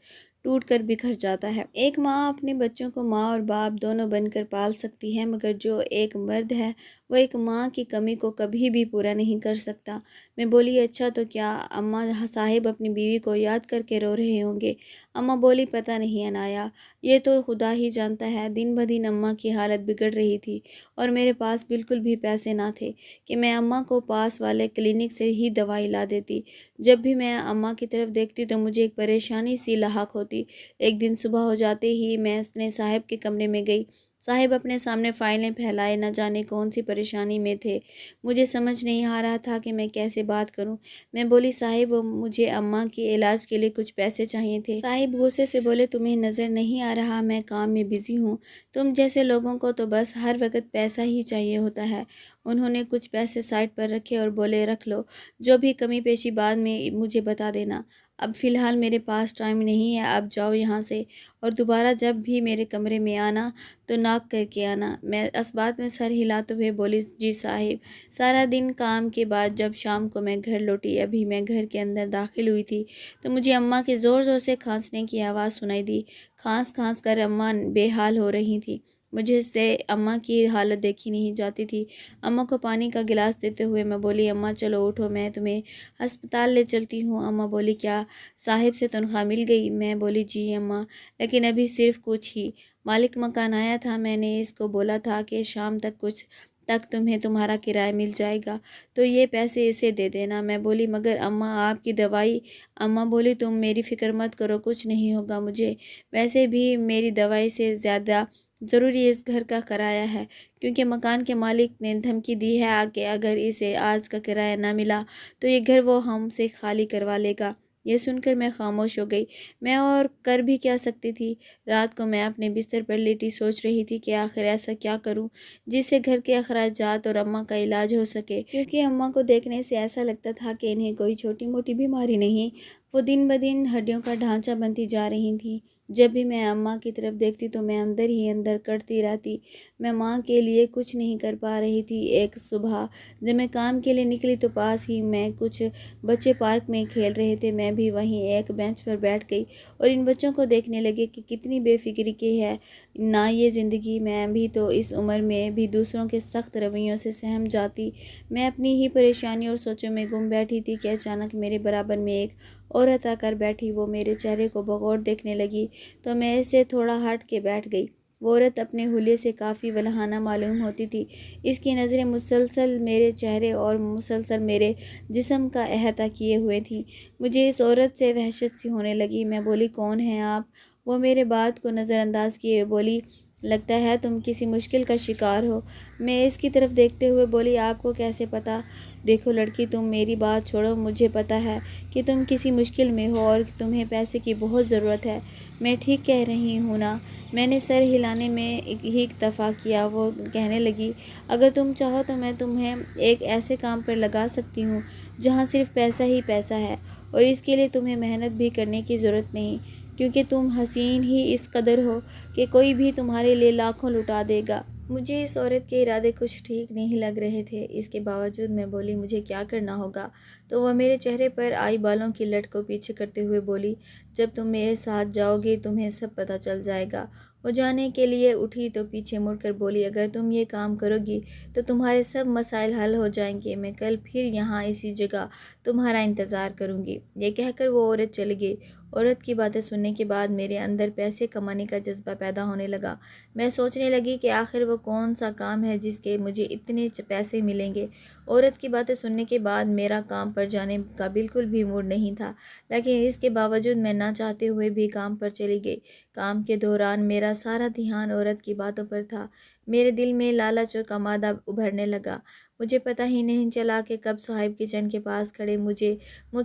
ٹوٹ کر بکھر جاتا ہے۔ ایک ماں اپنے بچوں کو ماں اور باپ دونوں بن کر پال سکتی ہے، مگر جو ایک مرد ہے وہ ایک ماں کی کمی کو کبھی بھی پورا نہیں کر سکتا۔ میں بولی، اچھا تو کیا اماں صاحب اپنی بیوی کو یاد کر کے رو رہے ہوں گے؟ اماں بولی، پتہ نہیں عنایہ، یہ تو خدا ہی جانتا ہے۔ دن بدن اماں کی حالت بگڑ رہی تھی اور میرے پاس بالکل بھی پیسے نہ تھے کہ میں اماں کو پاس والے کلینک سے ہی دوائی لا دیتی۔ جب بھی میں اماں کی طرف دیکھتی تو مجھے ایک پریشانی سی لاحق ہوتی۔ ایک دن صبح ہو جاتے ہی میں اپنے صاحب کے کمرے میں گئی۔ صاحب اپنے سامنے فائلیں پھیلائے نہ جانے کون سی پریشانی میں تھے۔ مجھے سمجھ نہیں آ رہا تھا کہ میں کیسے بات کروں۔ میں بولی، صاحب، مجھے اماں کے علاج کے لیے کچھ پیسے چاہیے تھے۔ صاحب غصے سے بولے، تمہیں نظر نہیں آ رہا میں کام میں بزی ہوں؟ تم جیسے لوگوں کو تو بس ہر وقت پیسہ ہی چاہیے ہوتا ہے۔ انہوں نے کچھ پیسے سائڈ پر رکھے اور بولے، رکھ لو، جو بھی کمی پیشی بعد میں مجھے بتا دینا، اب فی الحال میرے پاس ٹائم نہیں ہے، اب جاؤ یہاں سے، اور دوبارہ جب بھی میرے کمرے میں آنا تو ناک کر کے آنا۔ میں اس بات میں سر ہلاتے ہوئے بولی، جی صاحب۔ سارا دن کام کے بعد جب شام کو میں گھر لوٹی، ابھی میں گھر کے اندر داخل ہوئی تھی تو مجھے اماں کی زور زور سے کھانسنے کی آواز سنائی دی۔ کھانس کھانس کر اماں بے حال ہو رہی تھی۔ مجھے سے اماں کی حالت دیکھی نہیں جاتی تھی۔ اماں کو پانی کا گلاس دیتے ہوئے میں بولی، اماں چلو اٹھو، میں تمہیں ہسپتال لے چلتی ہوں۔ اماں بولی، کیا صاحب سے تنخواہ مل گئی؟ میں بولی، جی اماں، لیکن ابھی صرف کچھ ہی۔ مالک مکان آیا تھا، میں نے اس کو بولا تھا کہ شام تک تمہیں تمہارا کرایہ مل جائے گا تو یہ پیسے اسے دے دینا۔ میں بولی، مگر اماں آپ کی دوائی۔ اماں بولی، تم میری فکر مت کرو، کچھ نہیں ہوگا مجھے، ویسے بھی میری دوائی سے زیادہ ضروری اس گھر کا کرایہ ہے، کیونکہ مکان کے مالک نے دھمکی دی ہے کہ اگر اسے آج کا کرایہ نہ ملا تو یہ گھر وہ ہم سے خالی کروا لے گا۔ یہ سن کر میں خاموش ہو گئی۔ میں اور کر بھی کیا سکتی تھی؟ رات کو میں اپنے بستر پر لیٹی سوچ رہی تھی کہ آخر ایسا کیا کروں جس سے گھر کے اخراجات اور اماں کا علاج ہو سکے، کیونکہ اماں کو دیکھنے سے ایسا لگتا تھا کہ انہیں کوئی چھوٹی موٹی بیماری نہیں، وہ دن بدن ہڈیوں کا ڈھانچہ بنتی جا رہی تھیں۔ جب بھی میں اماں کی طرف دیکھتی تو میں اندر ہی اندر کٹتی رہتی۔ میں ماں کے لیے کچھ نہیں کر پا رہی تھی۔ ایک صبح جب میں کام کے لیے نکلی تو پاس ہی میں کچھ بچے پارک میں کھیل رہے تھے۔ میں بھی وہیں ایک بینچ پر بیٹھ گئی اور ان بچوں کو دیکھنے لگی کہ کتنی بے فکری کی ہے نا یہ زندگی۔ میں بھی تو اس عمر میں بھی دوسروں کے سخت رویوں سے سہم جاتی۔ میں اپنی ہی پریشانی اور سوچوں میں گم بیٹھی تھی کہ اچانک میرے برابر میں ایک عورت آ کر بیٹھی۔ وہ میرے چہرے کو بغور دیکھنے لگی تو میں اس سے تھوڑا ہٹ کے بیٹھ گئی۔ وہ عورت اپنے حلیے سے کافی ولہانہ معلوم ہوتی تھی۔ اس کی نظریں مسلسل میرے چہرے اور مسلسل میرے جسم کا احاطہ کیے ہوئے تھیں۔ مجھے اس عورت سے وحشت سی ہونے لگی۔ میں بولی، کون ہیں آپ؟ وہ میرے بات کو نظر انداز کیے بولی، لگتا ہے تم کسی مشکل کا شکار ہو۔ میں اس کی طرف دیکھتے ہوئے بولی، آپ کو کیسے پتہ؟ دیکھو لڑکی، تم میری بات چھوڑو، مجھے پتہ ہے کہ تم کسی مشکل میں ہو اور تمہیں پیسے کی بہت ضرورت ہے۔ میں ٹھیک کہہ رہی ہوں نا؟ میں نے سر ہلانے میں ہی اکتفا کیا۔ وہ کہنے لگی، اگر تم چاہو تو میں تمہیں ایک ایسے کام پر لگا سکتی ہوں جہاں صرف پیسہ ہی پیسہ ہے، اور اس کے لیے تمہیں محنت بھی کرنے کی ضرورت نہیں، کیونکہ تم حسین ہی اس قدر ہو کہ کوئی بھی تمہارے لیے لاکھوں لٹا دے گا۔ مجھے اس عورت کے ارادے کچھ ٹھیک نہیں لگ رہے تھے۔ اس کے باوجود میں بولی، مجھے کیا کرنا ہوگا؟ تو وہ میرے چہرے پر آئی بالوں کی لٹ کو پیچھے کرتے ہوئے بولی، جب تم میرے ساتھ جاؤ گی تمہیں سب پتہ چل جائے گا۔ وہ جانے کے لیے اٹھی تو پیچھے مڑ کر بولی، اگر تم یہ کام کرو گی تو تمہارے سب مسائل حل ہو جائیں گے۔ میں کل پھر یہاں اسی جگہ تمہارا انتظار کروں گی۔ یہ کہہ کر وہ عورت چلی گئی۔ عورت کی باتیں سننے کے بعد میرے اندر پیسے کمانے کا جذبہ پیدا ہونے لگا۔ میں سوچنے لگی کہ آخر وہ کون سا کام ہے جس کے مجھے اتنے پیسے ملیں گے۔ عورت کی باتیں سننے کے بعد میرا کام پر جانے کا بالکل بھی موڈ نہیں تھا، لیکن اس کے باوجود میں نہ چاہتے ہوئے بھی کام پر چلی گئی۔ کام کے دوران میرا سارا دھیان عورت کی باتوں پر تھا۔ میرے دل میں لالچ اور کمادہ ابھرنے لگا۔ مجھے پتہ ہی نہیں چلا کہ کب صاحب کچن کے پاس کھڑے مجھ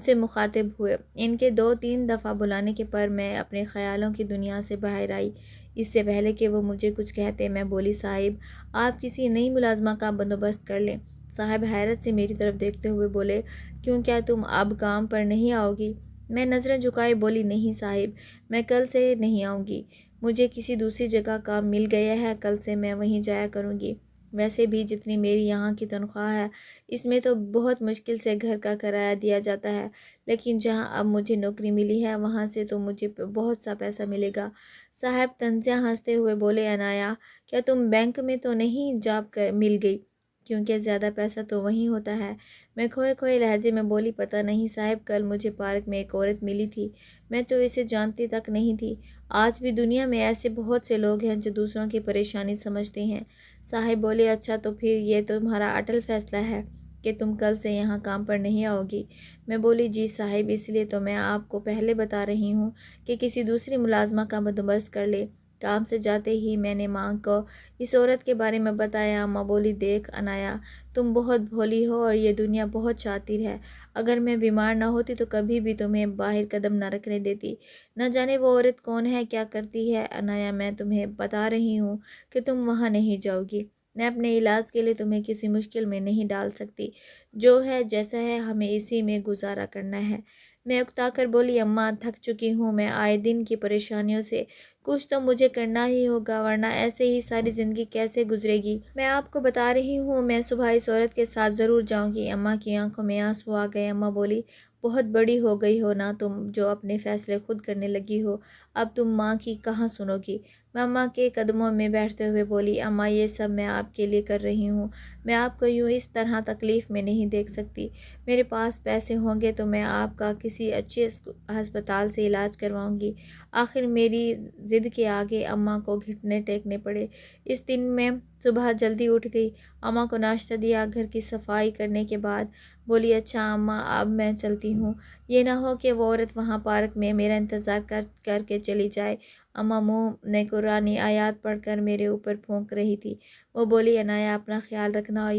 سے مخاطب ہوئے۔ ان کے 2-3 دفعہ بلانے کے پر میں اپنے خیالوں کی دنیا سے باہر آئی۔ اس سے پہلے کہ وہ مجھے کچھ کہتے میں بولی، صاحب آپ کسی نئی ملازمہ کا بندوبست کر لیں۔ صاحب حیرت سے میری طرف دیکھتے ہوئے بولے، کیوں، کیا تم اب کام پر نہیں آؤ گی؟ میں نظریں جھکائے بولی، نہیں صاحب، میں کل سے نہیں آؤں گی۔ مجھے کسی دوسری جگہ کام مل گیا ہے، کل سے میں وہیں جایا کروں گی۔ ویسے بھی جتنی میری یہاں کی تنخواہ ہے اس میں تو بہت مشکل سے گھر کا کرایہ دیا جاتا ہے، لیکن جہاں اب مجھے نوکری ملی ہے وہاں سے تو مجھے بہت سا پیسہ ملے گا۔ صاحب طنزیہ ہنستے ہوئے بولے، عنایا، کیا تم بینک میں تو نہیں جاب مل گئی؟ کیونکہ زیادہ پیسہ تو وہیں ہوتا ہے۔ میں کھوئے کھوئے لہجے میں بولی، پتہ نہیں صاحب، کل مجھے پارک میں ایک عورت ملی تھی، میں تو اسے جانتی تک نہیں تھی۔ آج بھی دنیا میں ایسے بہت سے لوگ ہیں جو دوسروں کی پریشانی سمجھتے ہیں۔ صاحب بولے، اچھا تو پھر یہ تمہارا اٹل فیصلہ ہے کہ تم کل سے یہاں کام پر نہیں آؤ گی؟ میں بولی، جی صاحب، اس لیے تو میں آپ کو پہلے بتا رہی ہوں کہ کسی دوسری ملازمہ کا بندوبست کر لے۔ کام سے جاتے ہی میں نے ماں کو اس عورت کے بارے میں بتایا۔ ماں بولی، دیکھ عنایا، تم بہت بھولی ہو اور یہ دنیا بہت شاطر ہے۔ اگر میں بیمار نہ ہوتی تو کبھی بھی تمہیں باہر قدم نہ رکھنے دیتی۔ نہ جانے وہ عورت کون ہے، کیا کرتی ہے۔ عنایا، میں تمہیں بتا رہی ہوں کہ تم وہاں نہیں جاؤ گی۔ میں اپنے علاج کے لیے تمہیں کسی مشکل میں نہیں ڈال سکتی۔ جو ہے جیسا ہے ہمیں اسی میں گزارا کرنا ہے۔ میں اکتا کر بولی، اماں تھک چکی ہوں میں آئے دن کی پریشانیوں سے، کچھ تو مجھے کرنا ہی ہوگا ورنہ ایسے ہی ساری زندگی کیسے گزرے گی۔ میں آپ کو بتا رہی ہوں میں صبح اس عورت کے ساتھ ضرور جاؤں گی۔ اماں کی آنکھوں میں آنسو آ گئے۔ اماں بولی، بہت بڑی ہو گئی ہو نا تم جو اپنے فیصلے خود کرنے لگی ہو، اب تم ماں کی کہاں سنو گی؟ میں اماں کے قدموں میں بیٹھتے ہوئے بولی، اماں یہ سب میں آپ کے لیے کر رہی ہوں، میں آپ کو یوں اس طرح تکلیف میں نہیں دیکھ سکتی۔ میرے پاس پیسے ہوں گے تو میں آپ کا کسی اچھے ہسپتال سے علاج کرواؤں گی۔ آخر میری ضد کے آگے اماں کو گھٹنے ٹیکنے پڑے۔ اس دن میں صبح جلدی اٹھ گئی، اماں کو ناشتہ دیا، گھر کی صفائی کرنے کے بعد بولی، اچھا اماں اب میں چلتی ہوں، یہ نہ ہو کہ وہ عورت وہاں پارک میں میرا انتظار کر کے چلی جائے۔ اماں منہ میں قرآنی آیات پڑھ کر میرے اوپر پھونک رہی تھی۔ وہ بولی، عنایا اپنا خیال رکھنا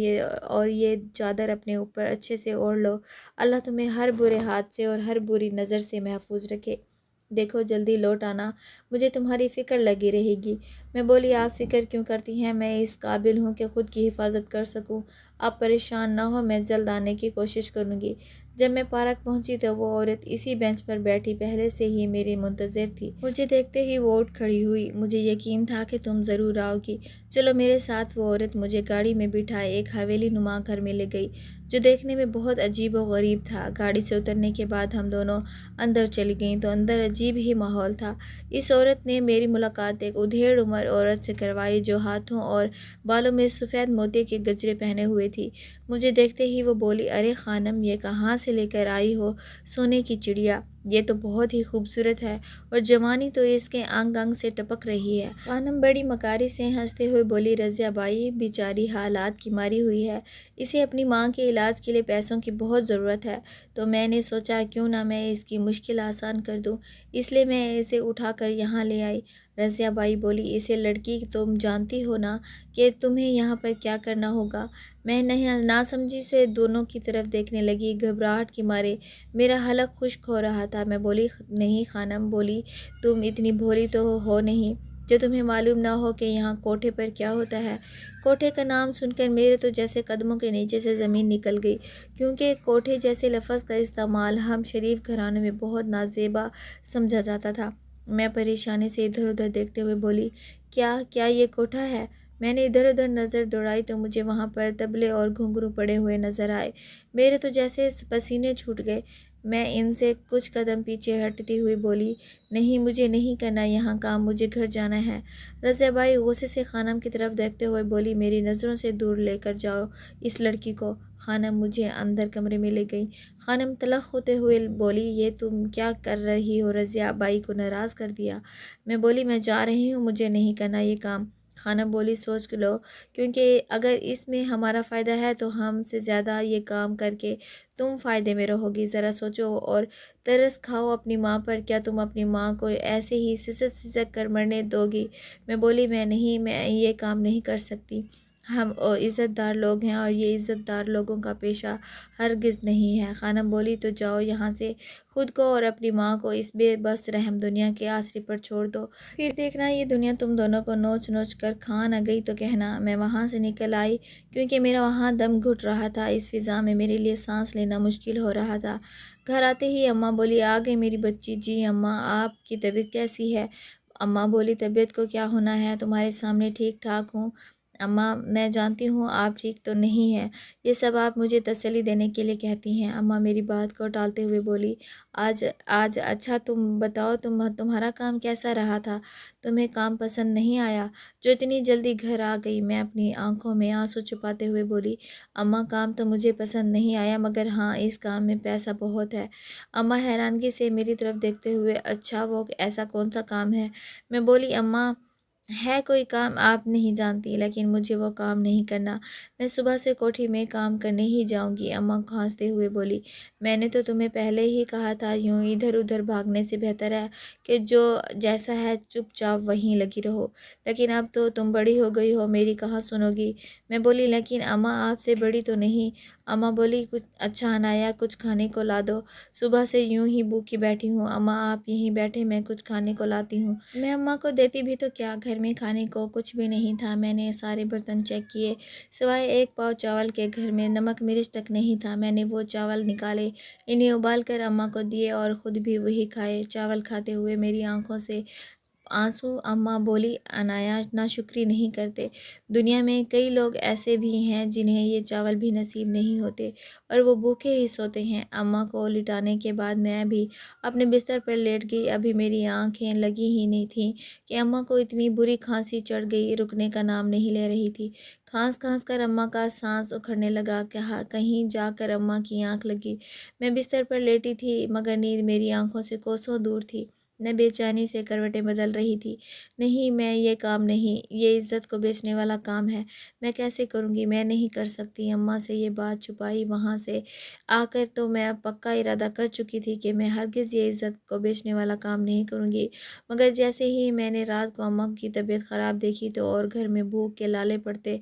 اور یہ چادر اپنے اوپر اچھے سے اوڑھ لو، اللہ تمہیں ہر برے ہاتھ سے اور ہر بری نظر سے محفوظ رکھے۔ دیکھو جلدی لوٹ آنا، مجھے تمہاری فکر لگی رہے گی۔ میں بولی، آپ فکر کیوں کرتی ہیں، میں اس قابل ہوں کہ خود کی حفاظت کر سکوں۔ آپ پریشان نہ ہو، میں جلد آنے کی کوشش کروں گی۔ جب میں پارک پہنچی تو وہ عورت اسی بینچ پر بیٹھی پہلے سے ہی میری منتظر تھی۔ مجھے دیکھتے ہی وہ اٹھ کھڑی ہوئی۔ مجھے یقین تھا کہ تم ضرور آؤ گی، چلو میرے ساتھ۔ وہ عورت مجھے گاڑی میں بٹھائے ایک حویلی نما گھر میں لے گئی جو دیکھنے میں بہت عجیب و غریب تھا۔ گاڑی سے اترنے کے بعد ہم دونوں اندر چلی گئیں تو اندر عجیب ہی ماحول تھا۔ اس عورت نے میری ملاقات ایک ادھیڑ عمر عورت سے کروائی جو ہاتھوں اور بالوں میں سفید موتی کے گجرے پہنے ہوئے تھی۔ مجھے دیکھتے ہی وہ بولی، ارے خانم، یہ کہاں سے لے کر آئی ہو سونے کی چڑیا؟ یہ تو بہت ہی خوبصورت ہے اور جوانی تو اس کے انگ انگ سے ٹپک رہی ہے۔ خانم بڑی مکاری سے ہنستے ہوئے بولی، رضیہ بائی بیچاری حالات کی ماری ہوئی ہے، اسے اپنی ماں کے علاج کے لیے پیسوں کی بہت ضرورت ہے، تو میں نے سوچا کیوں نہ میں اس کی مشکل آسان کر دوں، اس لیے میں اسے اٹھا کر یہاں لے آئی۔ رضیہ بائی بولی، اسے لڑکی تم جانتی ہو نا کہ تمہیں یہاں پر کیا کرنا ہوگا؟ میں ناسمجھی سے دونوں کی طرف دیکھنے لگی، گھبراہٹ کے مارے میرا حلق خشک ہو رہا تھا۔ میں بولی، نہیں خانم، بولی تم اتنی بھولی تو ہو نہیں جو تمہیں معلوم نہ ہو کہ یہاں کوٹھے پر کیا ہوتا ہے۔ کوٹھے کا نام سن کر میرے تو جیسے قدموں کے نیچے سے زمین نکل گئی، کیونکہ کوٹھے جیسے لفظ کا استعمال ہم شریف گھرانوں میں بہت نازیبا سمجھا جاتا تھا۔ میں پریشانی سے ادھر ادھر دیکھتے ہوئے بولی، کیا یہ کوٹھا ہے؟ میں نے ادھر ادھر نظر دوڑائی تو مجھے وہاں پر طبلے اور گھنگرو پڑے ہوئے نظر آئے۔ میرے تو جیسے پسینے چھوٹ گئے۔ میں ان سے کچھ قدم پیچھے ہٹتی ہوئی بولی، نہیں، مجھے نہیں کرنا یہاں کام، مجھے گھر جانا ہے۔ رضیہ بائی غصے سے خانم کی طرف دیکھتے ہوئے بولی، میری نظروں سے دور لے کر جاؤ اس لڑکی کو۔ خانم مجھے اندر کمرے میں لے گئی۔ خانم تلخ ہوتے ہوئے بولی، یہ تم کیا کر رہی ہو؟ رضیہ بائی کو ناراض کر دیا۔ میں بولی، میں جا رہی ہوں، مجھے نہیں کرنا یہ کام۔ خانم بولی، سوچ لو، کیونکہ اگر اس میں ہمارا فائدہ ہے تو ہم سے زیادہ یہ کام کر کے تم فائدے میں رہو گی، ذرا سوچو اور ترس کھاؤ اپنی ماں پر۔ کیا تم اپنی ماں کو ایسے ہی سسک سسک کر مرنے دو گی؟ میں بولی، میں نہیں، میں یہ کام نہیں کر سکتی۔ ہم عزت دار لوگ ہیں اور یہ عزت دار لوگوں کا پیشہ ہرگز نہیں ہے۔ خانم بولی، تو جاؤ یہاں سے، خود کو اور اپنی ماں کو اس بے بس رحم دنیا کے آسرے پر چھوڑ دو، پھر دیکھنا یہ دنیا تم دونوں کو نوچ نوچ کر کھا نہ گئی تو کہنا۔ میں وہاں سے نکل آئی کیونکہ میرا وہاں دم گھٹ رہا تھا، اس فضا میں میرے لیے سانس لینا مشکل ہو رہا تھا۔ گھر آتے ہی اماں بولی، آ گئی میری بچی؟ جی اماں، آپ کی طبیعت کیسی ہے؟ اماں بولی، طبیعت کو کیا ہونا ہے، تمہارے سامنے ٹھیک ٹھاک ہوں۔ اماں، میں جانتی ہوں آپ ٹھیک تو نہیں ہیں، یہ سب آپ مجھے تسلی دینے کے لیے کہتی ہیں۔ اماں میری بات کو ٹالتے ہوئے بولی، آج اچھا تم بتاؤ، تمہارا کام کیسا رہا تھا؟ تمہیں کام پسند نہیں آیا جو اتنی جلدی گھر آ گئی؟ میں اپنی آنکھوں میں آنسو چھپاتے ہوئے بولی، اماں کام تو مجھے پسند نہیں آیا، مگر ہاں اس کام میں پیسہ بہت ہے۔ اماں حیرانگی سے میری طرف دیکھتے ہوئے، اچھا وہ ایسا کون سا کام ہے؟ میں بولی، اماں ہے کوئی کام آپ نہیں جانتی، لیکن مجھے وہ کام نہیں کرنا، میں صبح سے کوٹھی میں کام کرنے ہی جاؤں گی۔ اماں کھانستے ہوئے بولی، میں نے تو تمہیں پہلے ہی کہا تھا، یوں ادھر ادھر بھاگنے سے بہتر ہے کہ جو جیسا ہے چپ چاپ وہیں لگی رہو، لیکن اب تو تم بڑی ہو گئی ہو، میری کہاں سنو گی؟ میں بولی، لیکن اماں آپ سے بڑی تو نہیں۔ اماں بولی، کچھ اچھا عنایا، کچھ کھانے کو لا دو، صبح سے یوں ہی بھوکی بیٹھی ہوں۔ اماں آپ یہیں بیٹھے، میں کچھ کھانے کو لاتی ہوں۔ میں اماں کو دیتی بھی تو کیا، گھر میں کھانے کو کچھ بھی نہیں تھا۔ میں نے سارے برتن چیک کیے، سوائے ایک پاؤ چاول کے، گھر میں نمک مرچ تک نہیں تھا۔ میں نے وہ چاول نکالے، انہیں ابال کر اماں کو دیے اور خود بھی وہی کھائے۔ چاول کھاتے ہوئے میری آنکھوں سے آنسو۔ اماں بولی، عنایا ناشکری نہیں کرتے، دنیا میں کئی لوگ ایسے بھی ہیں جنہیں یہ چاول بھی نصیب نہیں ہوتے اور وہ بھوکے ہی سوتے ہیں۔ اماں کو لٹانے کے بعد میں بھی اپنے بستر پر لیٹ گئی۔ ابھی میری آنکھیں لگی ہی نہیں تھیں کہ اماں کو اتنی بری کھانسی چڑھ گئی، رکنے کا نام نہیں لے رہی تھی۔ کھانس کھانس کر اماں کا سانس اکھڑنے لگا، کہیں جا کر اماں کی آنکھ لگی۔ میں بستر پر لیٹی تھی مگر نیند میری آنکھوں سے کوسوں دور تھی۔ میں بے چینی سے کروٹیں بدل رہی تھی۔ نہیں، میں یہ کام نہیں، یہ عزت کو بیچنے والا کام ہے، میں کیسے کروں گی؟ میں نہیں کر سکتی۔ اماں سے یہ بات چھپائی وہاں سے آ کر تو میں پکا ارادہ کر چکی تھی کہ میں ہرگز یہ عزت کو بیچنے والا کام نہیں کروں گی، مگر جیسے ہی میں نے رات کو اماں کی طبیعت خراب دیکھی تو اور گھر میں بھوک کے لالے پڑتے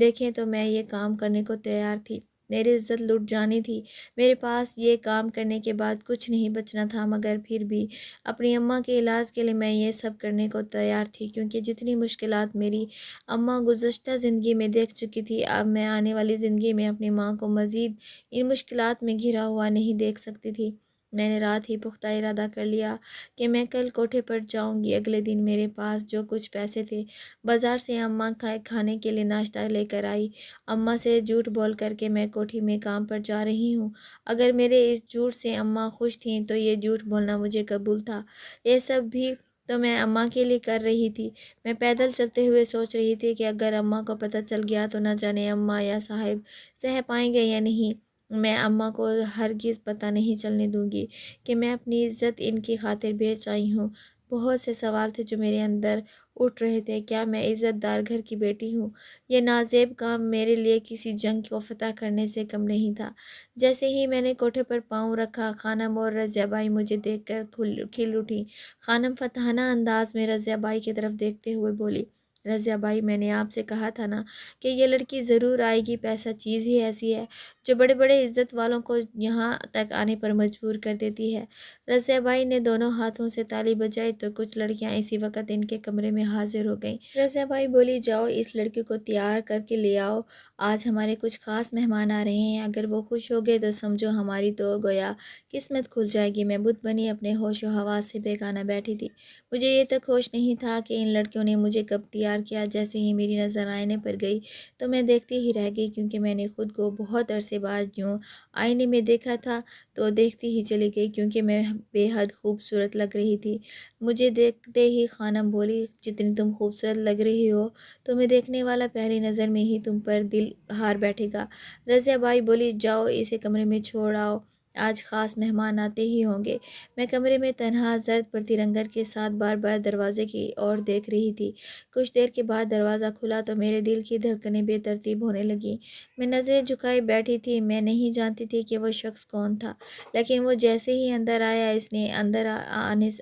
دیکھے تو میں یہ کام کرنے کو تیار تھی۔ میری عزت لٹ جانی تھی۔ میرے پاس یہ کام کرنے کے بعد کچھ نہیں بچنا تھا، مگر پھر بھی اپنی اماں کے علاج کے لیے میں یہ سب کرنے کو تیار تھی، کیونکہ جتنی مشکلات میری اماں گزشتہ زندگی میں دیکھ چکی تھی، اب میں آنے والی زندگی میں اپنی ماں کو مزید ان مشکلات میں گھرا ہوا نہیں دیکھ سکتی تھی۔ میں نے رات ہی پختہ ارادہ کر لیا کہ میں کل کوٹھے پر جاؤں گی۔ اگلے دن میرے پاس جو کچھ پیسے تھے، بازار سے اماں کھانے کے لیے ناشتہ لے کر آئی۔ اماں سے جھوٹ بول کر کے میں کوٹھی میں کام پر جا رہی ہوں۔ اگر میرے اس جھوٹ سے اماں خوش تھیں تو یہ جھوٹ بولنا مجھے قبول تھا۔ یہ سب بھی تو میں اماں کے لیے کر رہی تھی۔ میں پیدل چلتے ہوئے سوچ رہی تھی کہ اگر اماں کو پتہ چل گیا تو نہ جانے اماں یا صاحب سہ پائیں گے یا نہیں۔ میں اماں کو ہرگز پتہ نہیں چلنے دوں گی کہ میں اپنی عزت ان کی خاطر بیچ آئی ہوں۔ بہت سے سوال تھے جو میرے اندر اٹھ رہے تھے۔ کیا میں عزت دار گھر کی بیٹی ہوں؟ یہ نازیب کام میرے لیے کسی جنگ کو فتح کرنے سے کم نہیں تھا۔ جیسے ہی میں نے کوٹھے پر پاؤں رکھا، خانم اور رضیہ بائی مجھے دیکھ کر کھل اٹھی۔ خانم فتحانہ انداز میں رضیہ بائی کی طرف دیکھتے ہوئے بولی، رضیہ بائی، میں نے آپ سے کہا تھا نا کہ یہ لڑکی ضرور آئے گی۔ پیسہ چیز ہی ایسی ہے جو بڑے بڑے عزت والوں کو یہاں تک آنے پر مجبور کر دیتی ہے۔ رضیہ بائی نے دونوں ہاتھوں سے تالی بجائی تو کچھ لڑکیاں اسی وقت ان کے کمرے میں حاضر ہو گئیں۔ رضیہ بائی بولی، جاؤ اس لڑکی کو تیار کر کے لے آؤ، آج ہمارے کچھ خاص مہمان آ رہے ہیں، اگر وہ خوش ہو گئے تو سمجھو ہماری تو گویا قسمت کھل جائے گی۔ میں بت بنی اپنے ہوش و حواس سے بیگانہ بیٹھی تھی۔ مجھے یہ تک ہوش نہیں تھا کہ ان لڑکیوں نے مجھے کب تیار کیا۔ جیسے ہی میری نظر آئینے پر گئی تو میں دیکھتی ہی رہ گئی، کیونکہ میں نے خود کو بہت عرصے بعد یوں آئینے میں دیکھا تھا تو دیکھتی ہی چلی گئی، کیونکہ میں بے حد خوبصورت لگ رہی تھی۔ مجھے دیکھتے ہی خانم بولی، جتنی تم خوبصورت لگ رہی ہو تمہیں دیکھنے والا پہلی نظر میں ہی تم پر دل ہار بیٹھے گا۔ رضیہ بائی بولی، جاؤ اسے کمرے میں چھوڑ آؤ، آج خاص مہمان آتے ہی ہوں گے۔ میں کمرے میں تنہا زرد پرتی رنگت کے ساتھ بار بار دروازے کی اور دیکھ رہی تھی۔ کچھ دیر کے بعد دروازہ کھلا تو میرے دل کی دھڑکنیں بے ترتیب ہونے لگیں۔ میں نظریں جھکائے بیٹھی تھی۔ میں نہیں جانتی تھی کہ وہ شخص کون تھا، لیکن وہ جیسے ہی اندر آیا، اس نے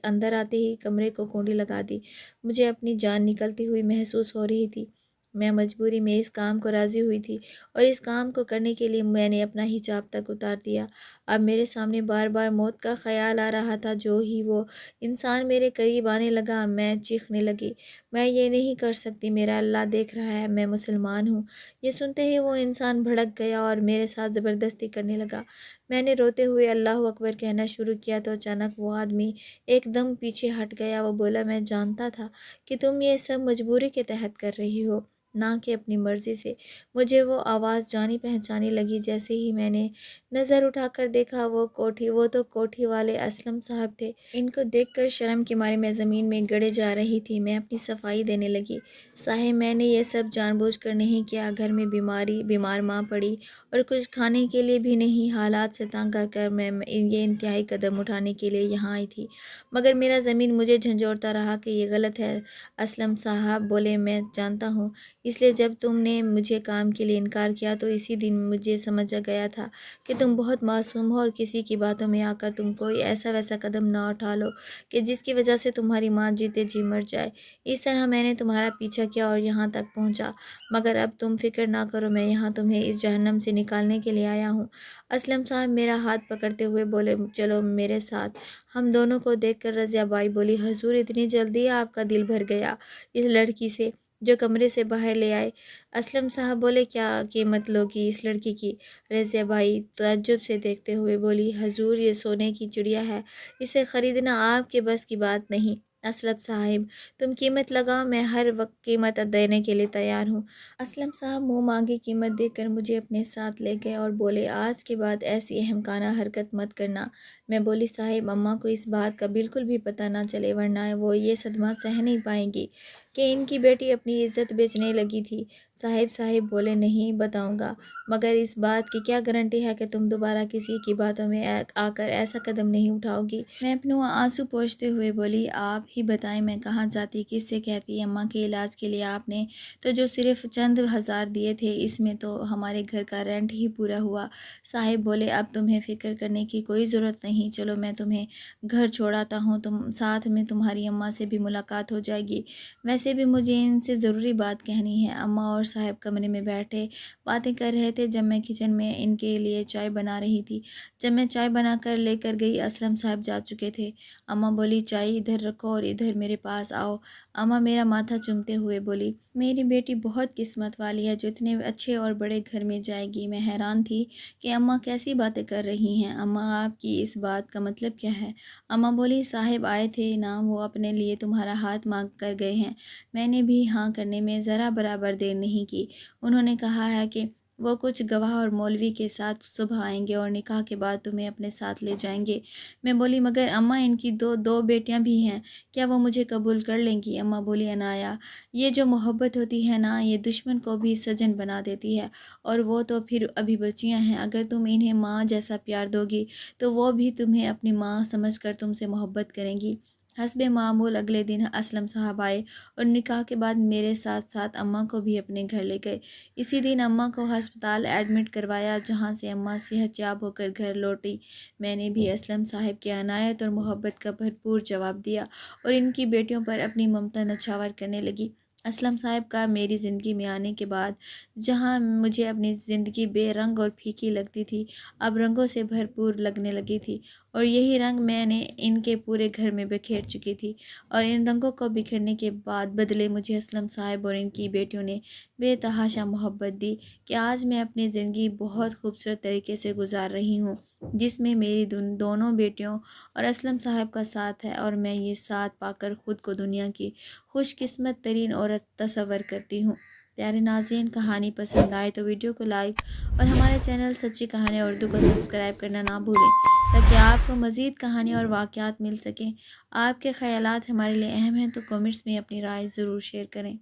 اندر آتے ہی کمرے کو کنڈی لگا دی۔ مجھے اپنی جان نکلتی ہوئی محسوس ہو رہی تھی۔ میں مجبوری میں اس کام کو راضی ہوئی تھی، اور اس کام کو کرنے کے لیے میں نے اپنا حجاب تک اتار دیا۔ اب میرے سامنے بار بار موت کا خیال آ رہا تھا۔ جو ہی وہ انسان میرے قریب آنے لگا میں چیخنے لگی، میں یہ نہیں کر سکتی، میرا اللہ دیکھ رہا ہے، میں مسلمان ہوں۔ یہ سنتے ہی وہ انسان بھڑک گیا اور میرے ساتھ زبردستی کرنے لگا۔ میں نے روتے ہوئے اللہ اکبر کہنا شروع کیا تو اچانک وہ آدمی ایک دم پیچھے ہٹ گیا۔ وہ بولا، میں جانتا تھا کہ تم یہ سب مجبوری کے تحت کر رہی ہو، نہ کہ اپنی مرضی سے۔ مجھے وہ آواز جانی پہچانی لگی۔ جیسے ہی میں نے نظر اٹھا کر دیکھا وہ تو کوٹھی والے اسلم صاحب تھے۔ ان کو دیکھ کر شرم کے مارے میں زمین میں گڑے جا رہی تھی۔ میں اپنی صفائی دینے لگی، صاحب میں نے یہ سب جان بوجھ کر نہیں کیا، گھر میں بیمار ماں پڑی اور کچھ کھانے کے لیے بھی نہیں، حالات سے تنگ آ کر میں یہ انتہائی قدم اٹھانے کے لیے یہاں آئی تھی، مگر میرا ضمیر مجھے جھنجھوڑتا رہا کہ یہ غلط ہے۔ اسلم صاحب بولے، میں جانتا ہوں، اس لیے جب تم نے مجھے کام کے لیے انکار کیا تو اسی دن مجھے سمجھ گیا تھا کہ تم بہت معصوم ہو اور کسی کی باتوں میں آ کر تم کوئی ایسا ویسا قدم نہ اٹھا لو کہ جس کی وجہ سے تمہاری ماں جیتے جی مر جائے۔ اس طرح میں نے تمہارا پیچھا کیا اور یہاں تک پہنچا، مگر اب تم فکر نہ کرو، میں یہاں تمہیں اس جہنم سے نکالنے کے لیے آیا ہوں۔ اسلم صاحب میرا ہاتھ پکڑتے ہوئے بولے، چلو میرے ساتھ۔ ہم دونوں کو دیکھ کر رضیہ بائی بولی، حضور اتنی جلدی آپ کا دل بھر گیا اس لڑکی سے جو کمرے سے باہر لے آئے؟ اسلم صاحب بولے، کیا قیمت لوگی اس لڑکی کی؟ رضیہ بائی تعجب سے دیکھتے ہوئے بولی، حضور یہ سونے کی چڑیا ہے، اسے خریدنا آپ کے بس کی بات نہیں۔ اسلم صاحب تم قیمت لگاؤ، میں ہر وقت قیمت دینے کے لیے تیار ہوں۔ اسلم صاحب منہ مانگی قیمت دے کر مجھے اپنے ساتھ لے گئے اور بولے، آج کے بعد ایسی احمقانہ حرکت مت کرنا۔ میں بولی، صاحب اماں کو اس بات کا بالکل بھی پتہ نہ چلے، ورنہ وہ یہ صدمہ سہ نہیں پائیں گی کہ ان کی بیٹی اپنی عزت بیچنے لگی تھی۔ صاحب بولے، نہیں بتاؤں گا، مگر اس بات کی کیا گارنٹی ہے کہ تم دوبارہ کسی کی باتوں میں آ کر ایسا قدم نہیں اٹھاؤ گی؟ میں اپنے آنسو پوچھتے ہوئے بولی، آپ ہی بتائیں میں کہاں جاتی، کس سے کہتی؟ اماں کے علاج کے لیے آپ نے تو جو صرف چند ہزار دیے تھے، اس میں تو ہمارے گھر کا رینٹ ہی پورا ہوا۔ صاحب بولے، اب تمہیں فکر کرنے کی کوئی ضرورت نہیں، چلو میں تمہیں گھر چھوڑاتا ہوں، ساتھ میں تمہاری اماں سے بھی ملاقات ہو جائے گی۔ ویسے بھی مجھے ان سے ضروری بات کہنی ہے، اماں اور صاحب کمرے میں بیٹھے باتیں کر رہے تھے جب میں کچن میں ان کے لیے چائے بنا رہی تھی۔ جب میں چائے بنا کر لے کر گئی اسلم صاحب جا چکے تھے۔ اماں بولی چائے ادھر رکھو اور ادھر میرے پاس آؤ۔ اماں میرا ماتھا چومتے ہوئے بولی میری بیٹی بہت قسمت والی ہے جو اتنے اچھے اور بڑے گھر میں جائے گی۔ میں حیران تھی کہ اماں کیسی باتیں کر رہی ہیں۔ اماں آپ کی اس بات کا مطلب کیا ہے؟ اماں بولی صاحب آئے تھے نا، وہ اپنے لیے تمہارا ہاتھ مانگ کر گئے ہیں۔ میں نے بھی ہاں کرنے میں ذرا برابر دیر نہیں کی۔ انہوں نے کہا ہے کہ وہ کچھ گواہ اور مولوی کے ساتھ صبح آئیں گے اور نکاح کے بعد تمہیں اپنے ساتھ لے جائیں گے۔ میں بولی مگر اماں ان کی دو بیٹیاں بھی ہیں، کیا وہ مجھے قبول کر لیں گی؟ اماں بولی عنایا یہ جو محبت ہوتی ہے نا، یہ دشمن کو بھی سجن بنا دیتی ہے، اور وہ تو پھر ابھی بچیاں ہیں۔ اگر تم انہیں ماں جیسا پیار دو گی تو وہ بھی تمہیں اپنی ماں سمجھ کر تم سے محبت کریں گی۔ حسب معمول اگلے دن اسلم صاحب آئے اور نکاح کے بعد میرے ساتھ ساتھ اماں کو بھی اپنے گھر لے گئے۔ اسی دن اماں کو ہسپتال ایڈمٹ کروایا جہاں سے اماں صحت یاب ہو کر گھر لوٹی۔ میں نے بھی اسلم صاحب کی عنایت اور محبت کا بھرپور جواب دیا اور ان کی بیٹیوں پر اپنی ممتا نچھاور کرنے لگی۔ اسلم صاحب کا میری زندگی میں آنے کے بعد جہاں مجھے اپنی زندگی بے رنگ اور پھیکی لگتی تھی، اب رنگوں سے بھرپور لگنے لگی تھی، اور یہی رنگ میں نے ان کے پورے گھر میں بکھیر چکی تھی۔ اور ان رنگوں کو بکھرنے کے بعد بدلے مجھے اسلم صاحب اور ان کی بیٹیوں نے بے تحاشا محبت دی کہ آج میں اپنی زندگی بہت خوبصورت طریقے سے گزار رہی ہوں، جس میں میری دونوں بیٹیوں اور اسلم صاحب کا ساتھ ہے، اور میں یہ ساتھ پا کر خود کو دنیا کی خوش قسمت ترین عورت تصور کرتی ہوں۔ پیارے ناظرین، کہانی پسند آئے تو ویڈیو کو لائک اور ہمارے چینل سچی کہانی اردو کو سبسکرائب کرنا نہ بھولیں تاکہ آپ کو مزید کہانی اور واقعات مل سکیں۔ آپ کے خیالات ہمارے لیے اہم ہیں تو کمنٹس میں اپنی رائے ضرور شیئر کریں۔